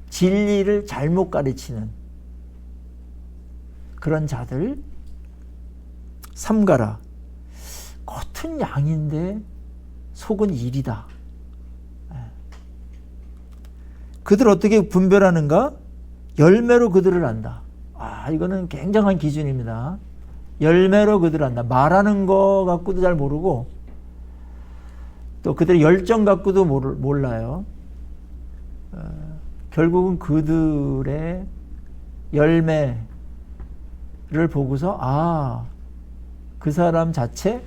진리를 잘못 가르치는 그런 자들 삼가라. 겉은 양인데 속은 일이다. 그들 어떻게 분별하는가? 열매로 그들을 안다. 이거는 굉장한 기준입니다. 열매로 그들을 안다. 말하는 거 갖고도 잘 모르고 또 그들의 열정 갖고도 몰라요. 결국은 그들의 열매를 보고서 그 사람 자체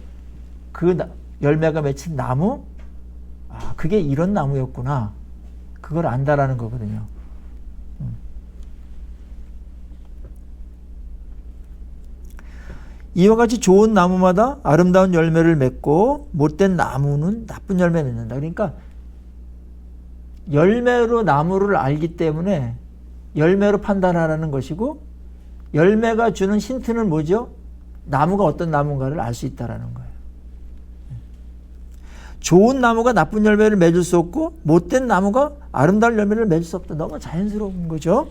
그 열매가 맺힌 나무 그게 이런 나무였구나. 그걸 안다라는 거거든요. 이와 같이 좋은 나무마다 아름다운 열매를 맺고 못된 나무는 나쁜 열매를 맺는다. 그러니까 열매로 나무를 알기 때문에 열매로 판단하라는 것이고 열매가 주는 힌트는 뭐죠? 나무가 어떤 나무인가를 알 수 있다는 거예요. 좋은 나무가 나쁜 열매를 맺을 수 없고 못된 나무가 아름다운 열매를 맺을 수 없다. 너무 자연스러운 거죠.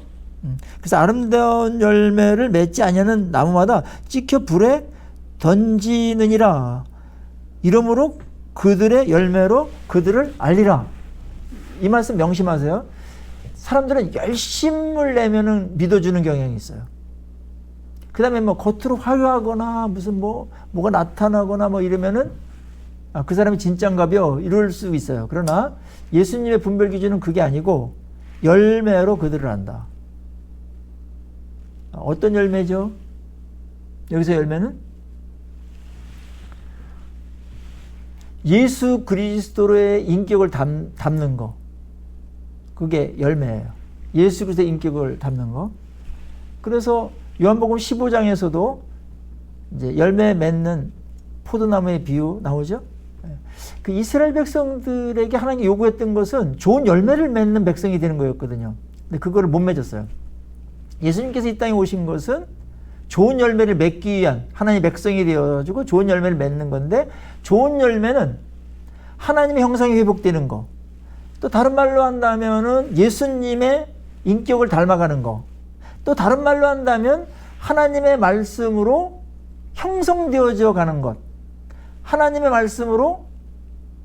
그래서 아름다운 열매를 맺지 아니하는 나무마다 찍혀 불에 던지느니라. 이러므로 그들의 열매로 그들을 알리라. 이 말씀 명심하세요. 사람들은 열심을 내면은 믿어주는 경향이 있어요. 그 다음에 뭐 겉으로 화려하거나 무슨 뭐가 나타나거나 뭐 이러면은 그 사람이 진짠가벼 이럴 수 있어요. 그러나 예수님의 분별 기준은 그게 아니고 열매로 그들을 안다. 어떤 열매죠? 여기서 열매는 예수 그리스도의 인격을 담는 거. 그게 열매예요. 예수 그리스도의 인격을 담는 거. 그래서 요한복음 15장에서도 이제 열매 맺는 포도나무의 비유 나오죠. 그 이스라엘 백성들에게 하나님이 요구했던 것은 좋은 열매를 맺는 백성이 되는 거였거든요. 근데 그거를 못 맺었어요. 예수님께서 이 땅에 오신 것은 좋은 열매를 맺기 위한 하나님의 백성이 되어가지고 좋은 열매를 맺는 건데, 좋은 열매는 하나님의 형상이 회복되는 거, 또 다른 말로 한다면은 예수님의 인격을 닮아가는 거, 또 다른 말로 한다면 하나님의 말씀으로 형성되어져 가는 것, 하나님의 말씀으로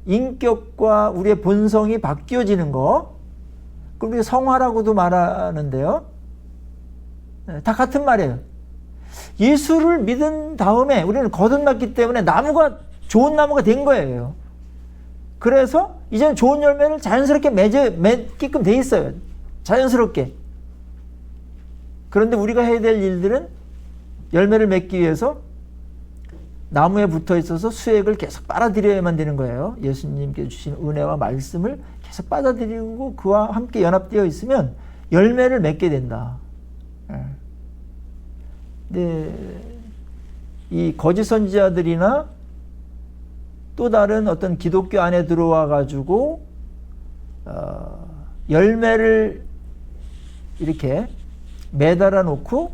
인격과 우리의 본성이 바뀌어지는 거, 그리고 성화라고도 말하는데요. 다 같은 말이에요. 예수를 믿은 다음에 우리는 거듭났기 때문에 나무가 좋은 나무가 된 거예요. 그래서 이제는 좋은 열매를 자연스럽게 맺게끔 돼 있어요. 자연스럽게. 그런데 우리가 해야 될 일들은 열매를 맺기 위해서 나무에 붙어 있어서 수액을 계속 빨아들여야만 되는 거예요. 예수님께서 주신 은혜와 말씀을 계속 빨아들이고 그와 함께 연합되어 있으면 열매를 맺게 된다. 네, 이 거짓 선지자들이나 또 다른 어떤 기독교 안에 들어와 가지고 열매를 이렇게 매달아 놓고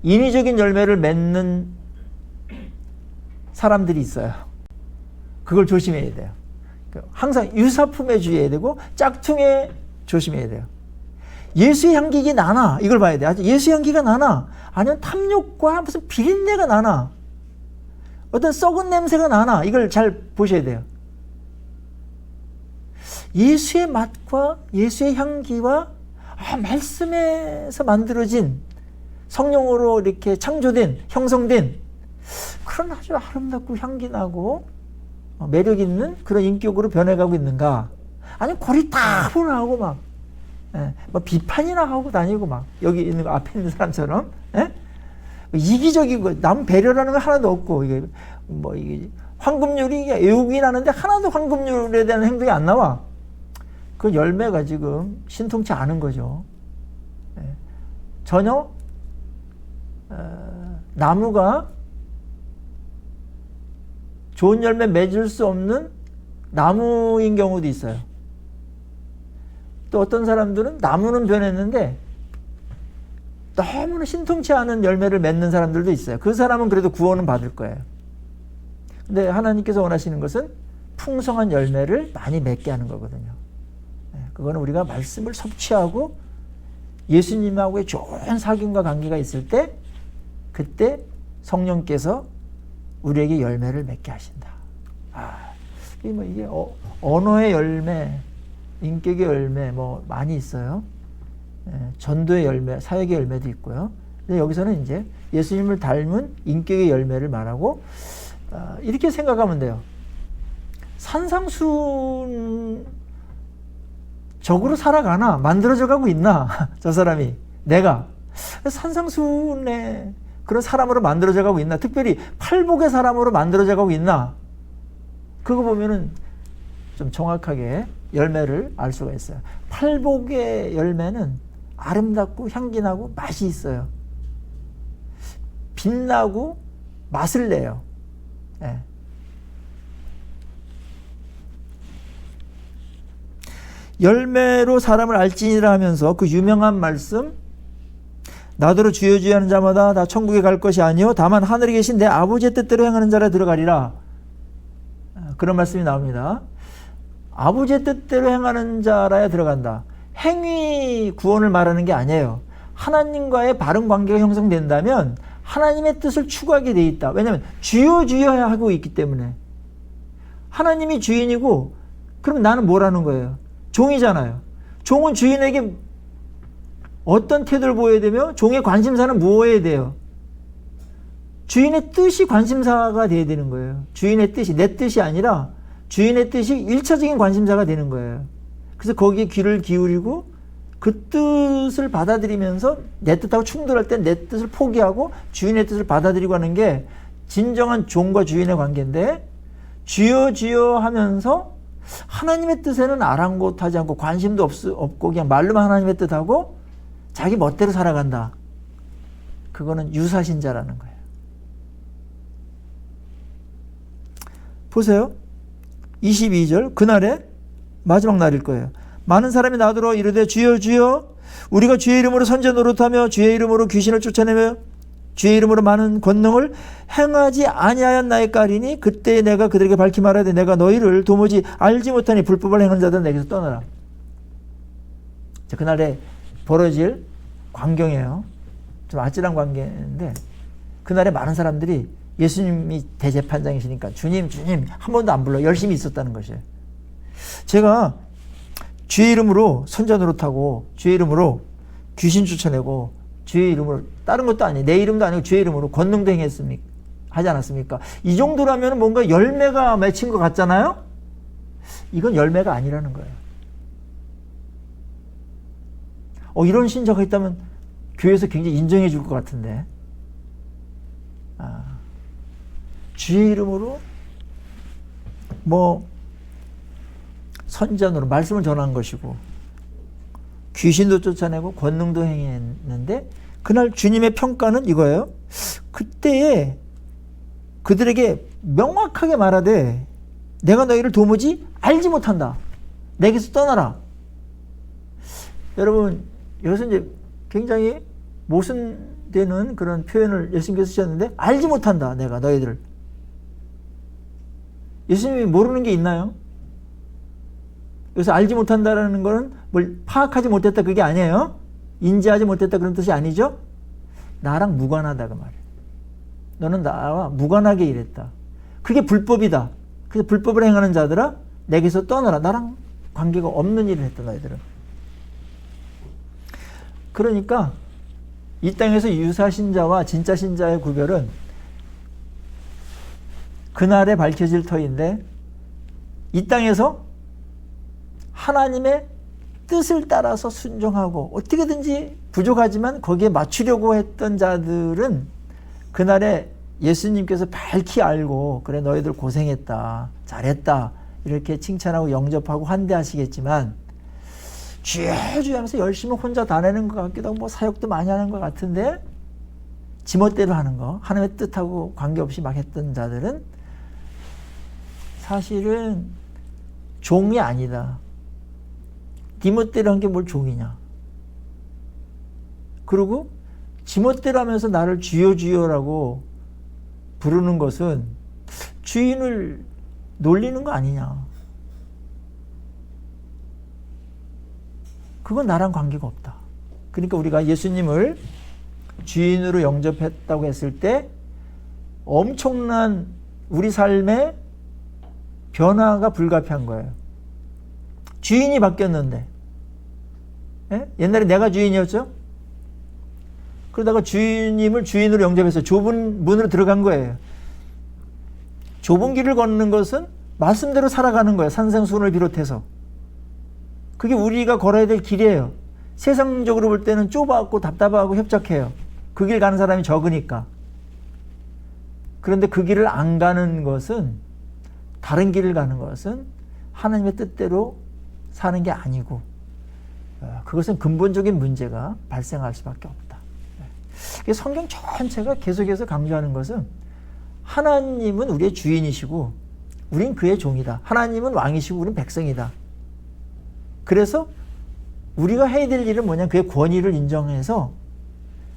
인위적인 열매를 맺는 사람들이 있어요. 그걸 조심해야 돼요. 항상 유사품에 주의해야 되고 짝퉁에 조심해야 돼요. 예수의 향기가 나나? 이걸 봐야 돼. 예수의 향기가 나나? 아니면 탐욕과 무슨 비린내가 나나? 어떤 썩은 냄새가 나나? 이걸 잘 보셔야 돼요. 예수의 맛과 예수의 향기와 말씀에서 만들어진 성령으로 이렇게 창조된, 형성된 그런 아주 아름답고 향기나고 매력 있는 그런 인격으로 변해가고 있는가? 아니면 고리타분하고 막 비판이나 하고 다니고 막 여기 있는 앞에 있는 사람처럼 이기적이고 남 배려라는 거 하나도 없고 이게 황금률이 애우긴 하는데 하나도 황금률에 대한 행동이 안 나와. 그 열매가 지금 신통치 않은 거죠. 전혀 나무가 좋은 열매 맺을 수 없는 나무인 경우도 있어요. 또 어떤 사람들은 나무는 변했는데 너무나 신통치 않은 열매를 맺는 사람들도 있어요. 그 사람은 그래도 구원은 받을 거예요. 근데 하나님께서 원하시는 것은 풍성한 열매를 많이 맺게 하는 거거든요. 그거는 우리가 말씀을 섭취하고 예수님하고의 좋은 사귐과 관계가 있을 때, 그때 성령께서 우리에게 열매를 맺게 하신다. 이게 언어의 열매, 인격의 열매 많이 있어요. 전도의 열매, 사역의 열매도 있고요. 근데 여기서는 이제 예수님을 닮은 인격의 열매를 말하고, 이렇게 생각하면 돼요. 산상수적으로 살아가나? 만들어져 가고 있나? 저 사람이. 내가. 산상수의 그런 사람으로 만들어져 가고 있나? 특별히 팔복의 사람으로 만들어져 가고 있나? 그거 보면은 좀 정확하게 열매를 알 수가 있어요. 팔복의 열매는 아름답고 향기나고 맛이 있어요. 빛나고 맛을 내요. 열매로 사람을 알지니라 하면서 그 유명한 말씀, 나더러 주여 주여 하는 자마다 다 천국에 갈 것이 아니요 다만 하늘에 계신 내 아버지의 뜻대로 행하는 자라 들어가리라. 그런 말씀이 나옵니다. 아버지의 뜻대로 행하는 자라야 들어간다. 행위 구원을 말하는 게 아니에요. 하나님과의 바른 관계가 형성된다면 하나님의 뜻을 추구하게 돼 있다. 왜냐하면 주여 주여 하고 있기 때문에. 하나님이 주인이고 그럼 나는 뭐라는 거예요? 종이잖아요. 종은 주인에게 어떤 태도를 보여야 되며 종의 관심사는 무엇해야 돼요? 주인의 뜻이 관심사가 돼야 되는 거예요. 주인의 뜻이, 내 뜻이 아니라 주인의 뜻이 1차적인 관심사가 되는 거예요. 그래서 거기에 귀를 기울이고 그 뜻을 받아들이면서 내 뜻하고 충돌할 때 내 뜻을 포기하고 주인의 뜻을 받아들이고 하는 게 진정한 종과 주인의 관계인데, 주여 주여 하면서 하나님의 뜻에는 아랑곳하지 않고 관심도 없고 그냥 말로만 하나님의 뜻하고 자기 멋대로 살아간다. 그거는 유사신자라는 거예요. 보세요. 22절, 그날에 마지막 날일 거예요. 많은 사람이 나더러 이르되 주여 주여 우리가 주의 이름으로 선제 노릇하며 주의 이름으로 귀신을 쫓아내며 주의 이름으로 많은 권능을 행하지 아니하였나이까리니 그때 내가 그들에게 밝히 말하되 내가 너희를 도무지 알지 못하니 불법을 행하는 자들은 내게서 떠나라. 자, 그날에 벌어질 광경이에요. 좀 아찔한 광경인데, 그날에 많은 사람들이 예수님이 대재판장이시니까 주님 주님 한 번도 안 불러 열심히 있었다는 것이에요. 제가 주의 이름으로 선자 노릇하고 주의 이름으로 귀신 쫓아내고 주의 이름으로 다른 것도 아니에요. 내 이름도 아니고 주의 이름으로 권능도 행했습니까? 하지 않았습니까? 이 정도라면 뭔가 열매가 맺힌 것 같잖아요? 이건 열매가 아니라는 거예요. 이런 신자가 있다면 교회에서 굉장히 인정해 줄 것 같은데. 주의 이름으로 선전으로 말씀을 전한 것이고 귀신도 쫓아내고 권능도 행했는데, 그날 주님의 평가는 이거예요. 그때에 그들에게 명확하게 말하되 내가 너희를 도무지 알지 못한다. 내게서 떠나라. 여러분, 여기서 이제 굉장히 모순되는 그런 표현을 예수님께서 쓰셨는데, 알지 못한다. 내가 너희들을. 예수님이 모르는 게 있나요? 여기서 알지 못한다라는 거는 뭘 파악하지 못했다 그게 아니에요. 인지하지 못했다 그런 뜻이 아니죠. 나랑 무관하다 그 말이에요. 너는 나와 무관하게 일했다. 그게 불법이다. 그래서 불법을 행하는 자들아 내게서 떠나라. 나랑 관계가 없는 일을 했다 너희들은. 그러니까 이 땅에서 유사 신자와 진짜 신자의 구별은 그날에 밝혀질 터인데, 이 땅에서 하나님의 뜻을 따라서 순종하고 어떻게든지 부족하지만 거기에 맞추려고 했던 자들은 그날에 예수님께서 밝히 알고 그래 너희들 고생했다 잘했다 이렇게 칭찬하고 영접하고 환대하시겠지만, 주여 주여 하면서 열심히 혼자 다 내는 것 같기도 하고 사역도 많이 하는 것 같은데 지멋대로 하는 거, 하나님의 뜻하고 관계없이 막 했던 자들은 사실은 종이 아니다. 지멋대로 한 게 뭘 종이냐. 그리고 지멋대로 하면서 나를 주여 주여라고 부르는 것은 주인을 놀리는 거 아니냐. 그건 나랑 관계가 없다. 그러니까 우리가 예수님을 주인으로 영접했다고 했을 때 엄청난 우리 삶의 변화가 불가피한 거예요. 주인이 바뀌었는데, 예? 옛날에 내가 주인이었죠? 그러다가 주님을 주인으로 영접해서 좁은 문으로 들어간 거예요. 좁은 길을 걷는 것은 말씀대로 살아가는 거예요. 산생순을 비롯해서. 그게 우리가 걸어야 될 길이에요. 세상적으로 볼 때는 좁았고 답답하고 협착해요. 그 길 가는 사람이 적으니까. 그런데 그 길을 안 가는 것은, 다른 길을 가는 것은 하나님의 뜻대로 사는 게 아니고, 그것은 근본적인 문제가 발생할 수밖에 없다. 성경 전체가 계속해서 강조하는 것은 하나님은 우리의 주인이시고 우린 그의 종이다. 하나님은 왕이시고 우린 백성이다. 그래서 우리가 해야 될 일은 뭐냐, 그의 권위를 인정해서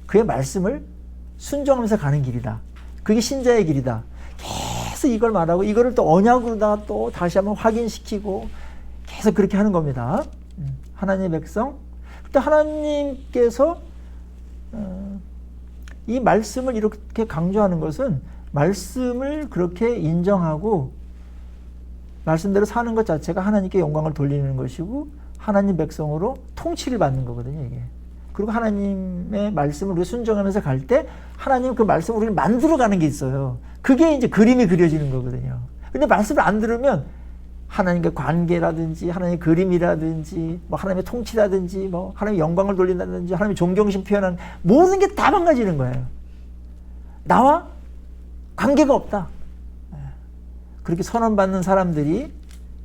그의 말씀을 순종하면서 가는 길이다. 그게 신자의 길이다. 계속 이걸 말하고 이거를 또 언약으로다가 또 다시 한번 확인시키고 계속 그렇게 하는 겁니다. 하나님의 백성. 그때 하나님께서 이 말씀을 이렇게 강조하는 것은 말씀을 그렇게 인정하고 말씀대로 사는 것 자체가 하나님께 영광을 돌리는 것이고 하나님 백성으로 통치를 받는 거거든요, 이게. 그리고 하나님의 말씀을 우리가 순종하면서 갈 때 하나님 그 말씀을 우리를 만들어가는 게 있어요. 그게 이제 그림이 그려지는 거거든요. 근데 말씀을 안 들으면 하나님과 관계라든지 하나님의 그림이라든지 뭐 하나님의 통치라든지 뭐 하나님의 영광을 돌린다든지 하나님의 존경심 표현하는 모든 게 다 망가지는 거예요. 나와 관계가 없다. 그렇게 선언받는 사람들이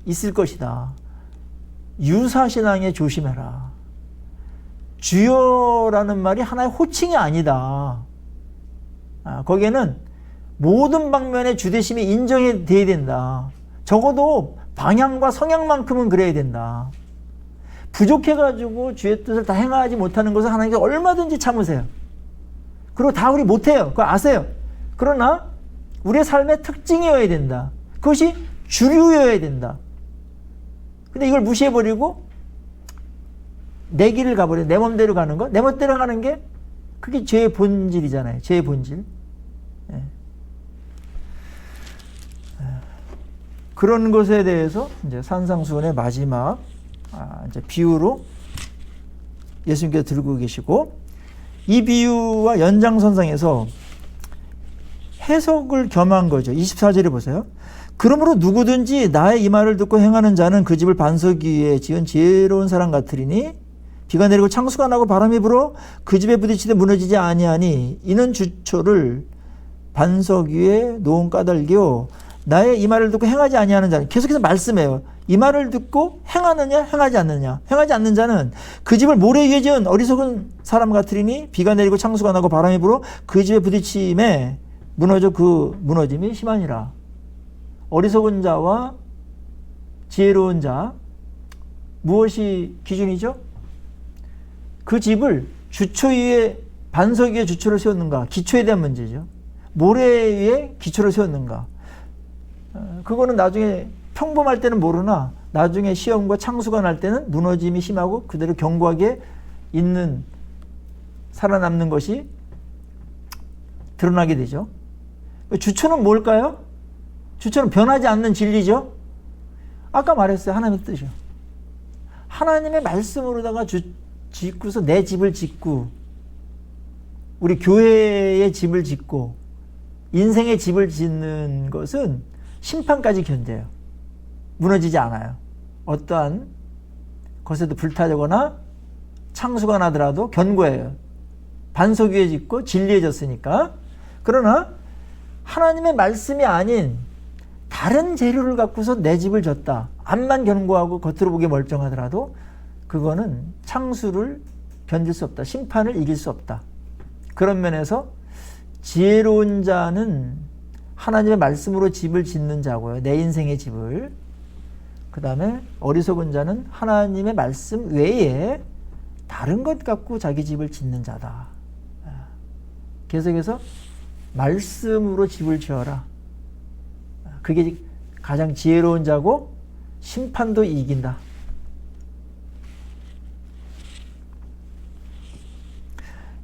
있을 것이다. 유사신앙에 조심해라. 주여라는 말이 하나의 호칭이 아니다. 거기에는 모든 방면의 주되심이 인정이 돼야 된다. 적어도 방향과 성향만큼은 그래야 된다. 부족해가지고 주의 뜻을 다 행하지 못하는 것을 하나님께 얼마든지 참으세요. 그리고 다 우리 못해요. 그거 아세요. 그러나 우리의 삶의 특징이어야 된다. 그것이 주류여야 된다. 근데 이걸 무시해버리고 내 길을 가버려. 내 맘대로 가는 거. 내 멋대로 가는 게 그게 죄의 본질이잖아요. 죄의 본질. 예. 그런 것에 대해서 이제 산상수훈의 마지막 이제 비유로 예수님께서 들고 계시고 이 비유와 연장선상에서 해석을 겸한 거죠. 24절에 보세요. 그러므로 누구든지 나의 이 말을 듣고 행하는 자는 그 집을 반석 위에 지은 지혜로운 사람 같으리니 비가 내리고 창수가 나고 바람이 불어 그 집에 부딪히되 무너지지 아니하니 이는 주초를 반석 위에 놓은 까닭이요 나의 이 말을 듣고 행하지 아니하는 자는 계속해서 말씀해요. 이 말을 듣고 행하느냐 행하지 않느냐. 행하지 않는 자는 그 집을 모래 위에 지은 어리석은 사람 같으리니 비가 내리고 창수가 나고 바람이 불어 그 집에 부딪힘에 무너져 그 무너짐이 심하니라. 어리석은 자와 지혜로운 자 무엇이 기준이죠? 그 집을 주초 위에 반석 위에 주초를 세웠는가? 기초에 대한 문제죠. 모래 위에 기초를 세웠는가? 그거는 나중에 평범할 때는 모르나 나중에 시험과 창수가 날 때는 무너짐이 심하고 그대로 견고하게 있는 살아남는 것이 드러나게 되죠. 주초는 뭘까요? 주초는 변하지 않는 진리죠. 아까 말했어요. 하나님의 뜻이요. 하나님의 말씀으로다가 짓고서 내 집을 짓고 우리 교회의 집을 짓고 인생의 집을 짓는 것은 심판까지 견뎌요. 무너지지 않아요. 어떠한 것에도 불타거나 창수가 나더라도 견고해요. 반석 위에 짓고 진리에 졌으니까. 그러나 하나님의 말씀이 아닌 다른 재료를 갖고서 내 집을 졌다. 앞만 견고하고 겉으로 보기에 멀쩡하더라도 그거는 창수를 견딜 수 없다. 심판을 이길 수 없다. 그런 면에서 지혜로운 자는 하나님의 말씀으로 집을 짓는 자고요. 내 인생의 집을. 그 다음에 어리석은 자는 하나님의 말씀 외에 다른 것 갖고 자기 집을 짓는 자다. 계속해서 말씀으로 집을 지어라. 그게 가장 지혜로운 자고 심판도 이긴다.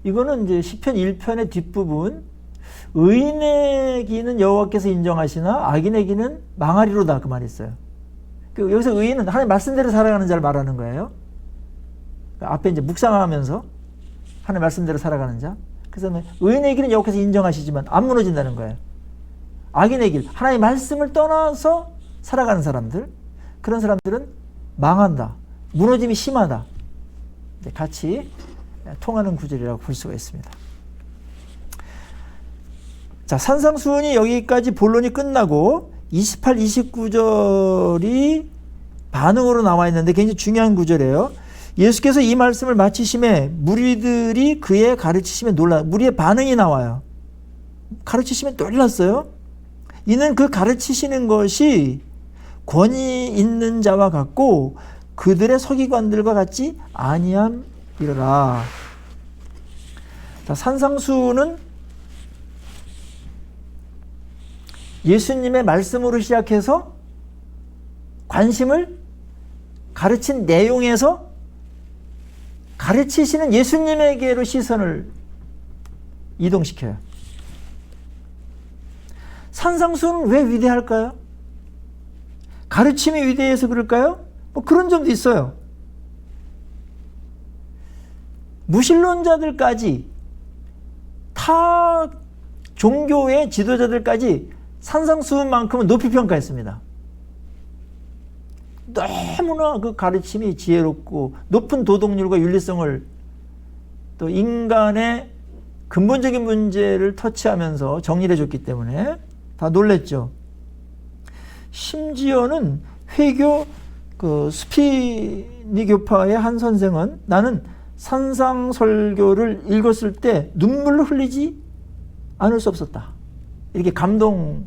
이거는 이제 시편 1편의 뒷부분 의인의 기는 여호와께서 인정하시나 악인의 기는 망하리로다 그 말이 있어요. 여기서 의인은 하나님 말씀대로 살아가는 자를 말하는 거예요. 앞에 이제 묵상하면서 하나님 말씀대로 살아가는 자. 그래서 의인의 길은 여호와께서 인정하시지만 안 무너진다는 거예요. 악인의 길, 하나님의 말씀을 떠나서 살아가는 사람들, 그런 사람들은 망한다. 무너짐이 심하다. 같이 통하는 구절이라고 볼 수가 있습니다. 자, 산상수훈이 여기까지 본론이 끝나고 28, 29절이 반응으로 나와 있는데 굉장히 중요한 구절이에요. 예수께서 이 말씀을 마치심에 무리들이 그의 가르치심에 무리의 반응이 나와요. 가르치심에 놀랐어요. 이는 그 가르치시는 것이 권위 있는 자와 같고 그들의 서기관들과 같지 아니함이라. 자, 산상수훈은 예수님의 말씀으로 시작해서 관심을 가르친 내용에서 가르치시는 예수님에게로 시선을 이동시켜요. 산상수훈은 왜 위대할까요? 가르침이 위대해서 그럴까요? 뭐 그런 점도 있어요. 무신론자들까지, 타 종교의 지도자들까지 산상수훈만큼은 높이 평가했습니다. 너무나 그 가르침이 지혜롭고 높은 도덕률과 윤리성을, 또 인간의 근본적인 문제를 터치하면서 정리를 해줬기 때문에 다 놀랬죠. 심지어는 회교 스피니교파의 한 선생은 나는 산상설교를 읽었을 때 눈물을 흘리지 않을 수 없었다, 이렇게 감동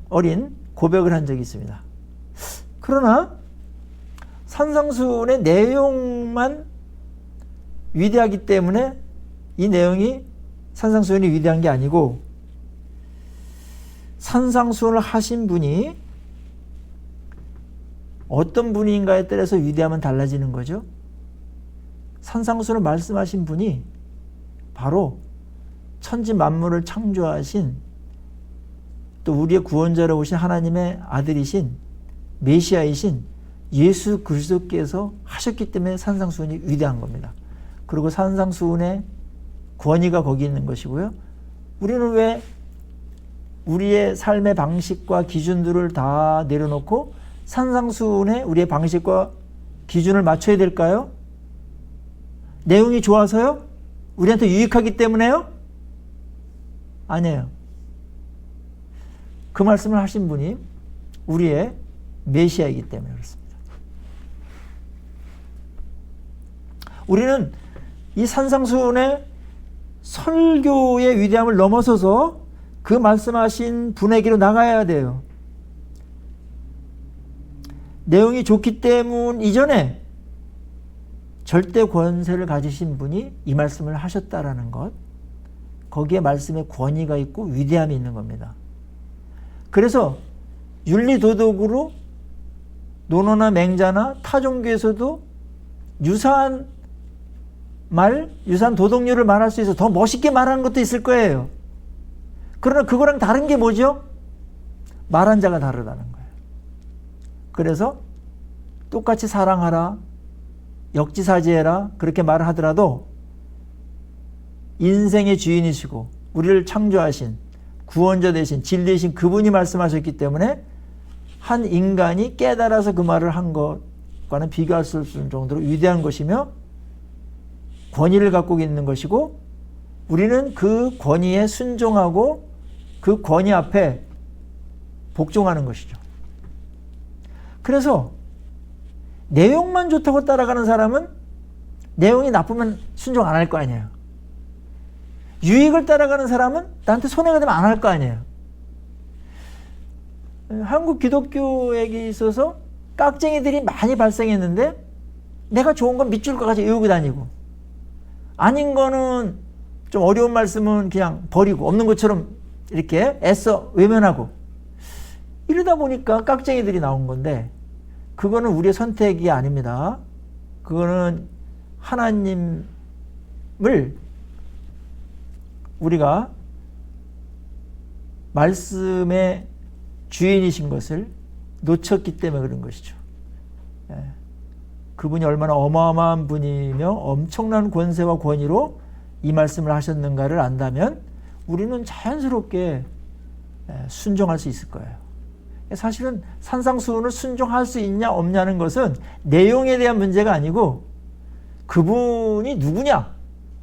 어린 고백을 한 적이 있습니다. 그러나 산상수훈의 내용만 위대하기 때문에 이 내용이 산상수훈이 위대한 게 아니고, 산상수훈을 하신 분이 어떤 분인가에 따라서 위대함은 달라지는 거죠. 산상수훈을 말씀하신 분이 바로 천지 만물을 창조하신, 또 우리의 구원자로 오신 하나님의 아들이신 메시아이신 예수 그리스도께서 하셨기 때문에 산상수훈이 위대한 겁니다. 그리고 산상수훈의 권위가 거기 있는 것이고요. 우리는 왜 우리의 삶의 방식과 기준들을 다 내려놓고 산상수훈에 우리의 방식과 기준을 맞춰야 될까요? 내용이 좋아서요? 우리한테 유익하기 때문에요? 아니에요. 그 말씀을 하신 분이 우리의 메시아이기 때문에 그렇습니다. 우리는 이 산상수훈의 설교의 위대함을 넘어서서 그 말씀하신 분에게로 나가야 돼요. 내용이 좋기 때문 이전에 절대 권세를 가지신 분이 이 말씀을 하셨다라는 것, 거기에 말씀에 권위가 있고 위대함이 있는 겁니다. 그래서 윤리도덕으로 논어나 맹자나 타종교에서도 유사한 말, 유사한 도덕률을 말할 수 있어 더 멋있게 말하는 것도 있을 거예요. 그러나 그거랑 다른 게 뭐죠? 말한 자가 다르다는 거예요. 그래서 똑같이 사랑하라, 역지사지해라, 그렇게 말을 하더라도 인생의 주인이시고 우리를 창조하신 구원자 되신 진리이신 그분이 말씀하셨기 때문에 한 인간이 깨달아서 그 말을 한 것과는 비교할 수 없을 정도로 위대한 것이며 권위를 갖고 있는 것이고, 우리는 그 권위에 순종하고 그 권위 앞에 복종하는 것이죠. 그래서 내용만 좋다고 따라가는 사람은 내용이 나쁘면 순종 안 할 거 아니에요. 유익을 따라가는 사람은 나한테 손해가 되면 안 할 거 아니에요. 한국 기독교에 있어서 깍쟁이들이 많이 발생했는데 내가 좋은 건 밑줄 까지 외우고 다니고, 아닌 거는 좀 어려운 말씀은 그냥 버리고 없는 것처럼 이렇게 애써 외면하고, 이러다 보니까 깍쟁이들이 나온 건데, 그거는 우리의 선택이 아닙니다. 그거는 하나님을 우리가 말씀의 주인이신 것을 놓쳤기 때문에 그런 것이죠. 그분이 얼마나 어마어마한 분이며 엄청난 권세와 권위로 이 말씀을 하셨는가를 안다면 우리는 자연스럽게 순종할 수 있을 거예요. 사실은 산상수훈을 순종할 수 있냐 없냐는 것은 내용에 대한 문제가 아니고 그분이 누구냐,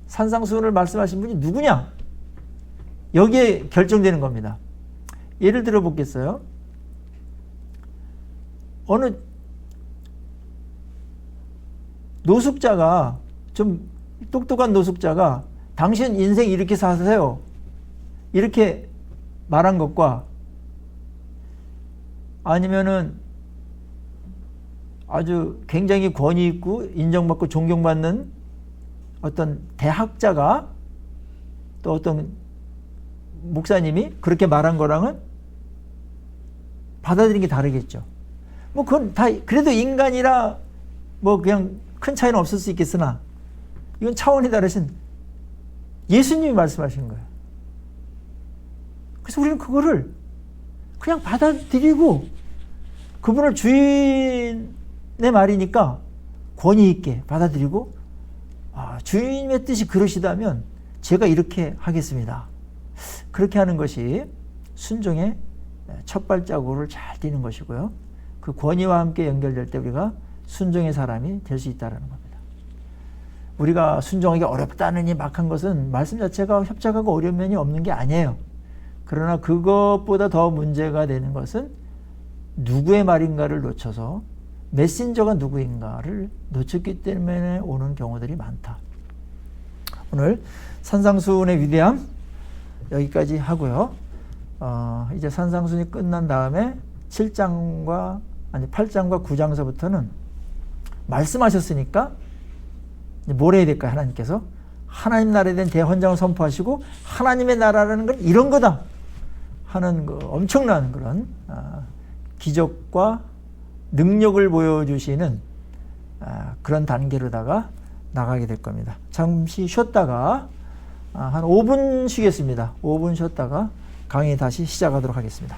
산상수훈을 말씀하신 분이 누구냐, 여기에 결정되는 겁니다. 예를 들어 보겠어요. 어느 노숙자가, 좀 똑똑한 노숙자가 당신 인생 이렇게 사세요, 이렇게 말한 것과, 아니면은 아주 굉장히 권위 있고 인정받고 존경받는 어떤 대학자가, 또 어떤 목사님이 그렇게 말한 거랑은 받아들이는 게 다르겠죠. 뭐 그건 다 그래도 인간이라 뭐 그냥 큰 차이는 없을 수 있겠으나 이건 차원이 다르신 예수님이 말씀하신 거예요. 그래서 우리는 그거를 그냥 받아들이고 그분을 주인의 말이니까 권위 있게 받아들이고 주인의 뜻이 그러시다면 제가 이렇게 하겠습니다. 그렇게 하는 것이 순종의 첫 발자국을 잘 띄는 것이고요. 그 권위와 함께 연결될 때 우리가 순종의 사람이 될 수 있다는 겁니다. 우리가 순종하기 어렵다느니 막한 것은 말씀 자체가 협착하고 어려운 면이 없는 게 아니에요. 그러나 그것보다 더 문제가 되는 것은 누구의 말인가를 놓쳐서 메신저가 누구인가를 놓쳤기 때문에 오는 경우들이 많다. 오늘 산상수훈의 위대함 여기까지 하고요. 이제 산상수훈이 끝난 다음에 8장과 9장서부터는 말씀하셨으니까 뭘 해야 될까요? 하나님께서 하나님 나라에 대한 대헌장을 선포하시고 하나님의 나라라는 건 이런 거다 하는 그 엄청난 그런 기적과 능력을 보여주시는 그런 단계로다가 나가게 될 겁니다. 잠시 쉬었다가 한 5분 쉬겠습니다. 5분 쉬었다가 강의 다시 시작하도록 하겠습니다.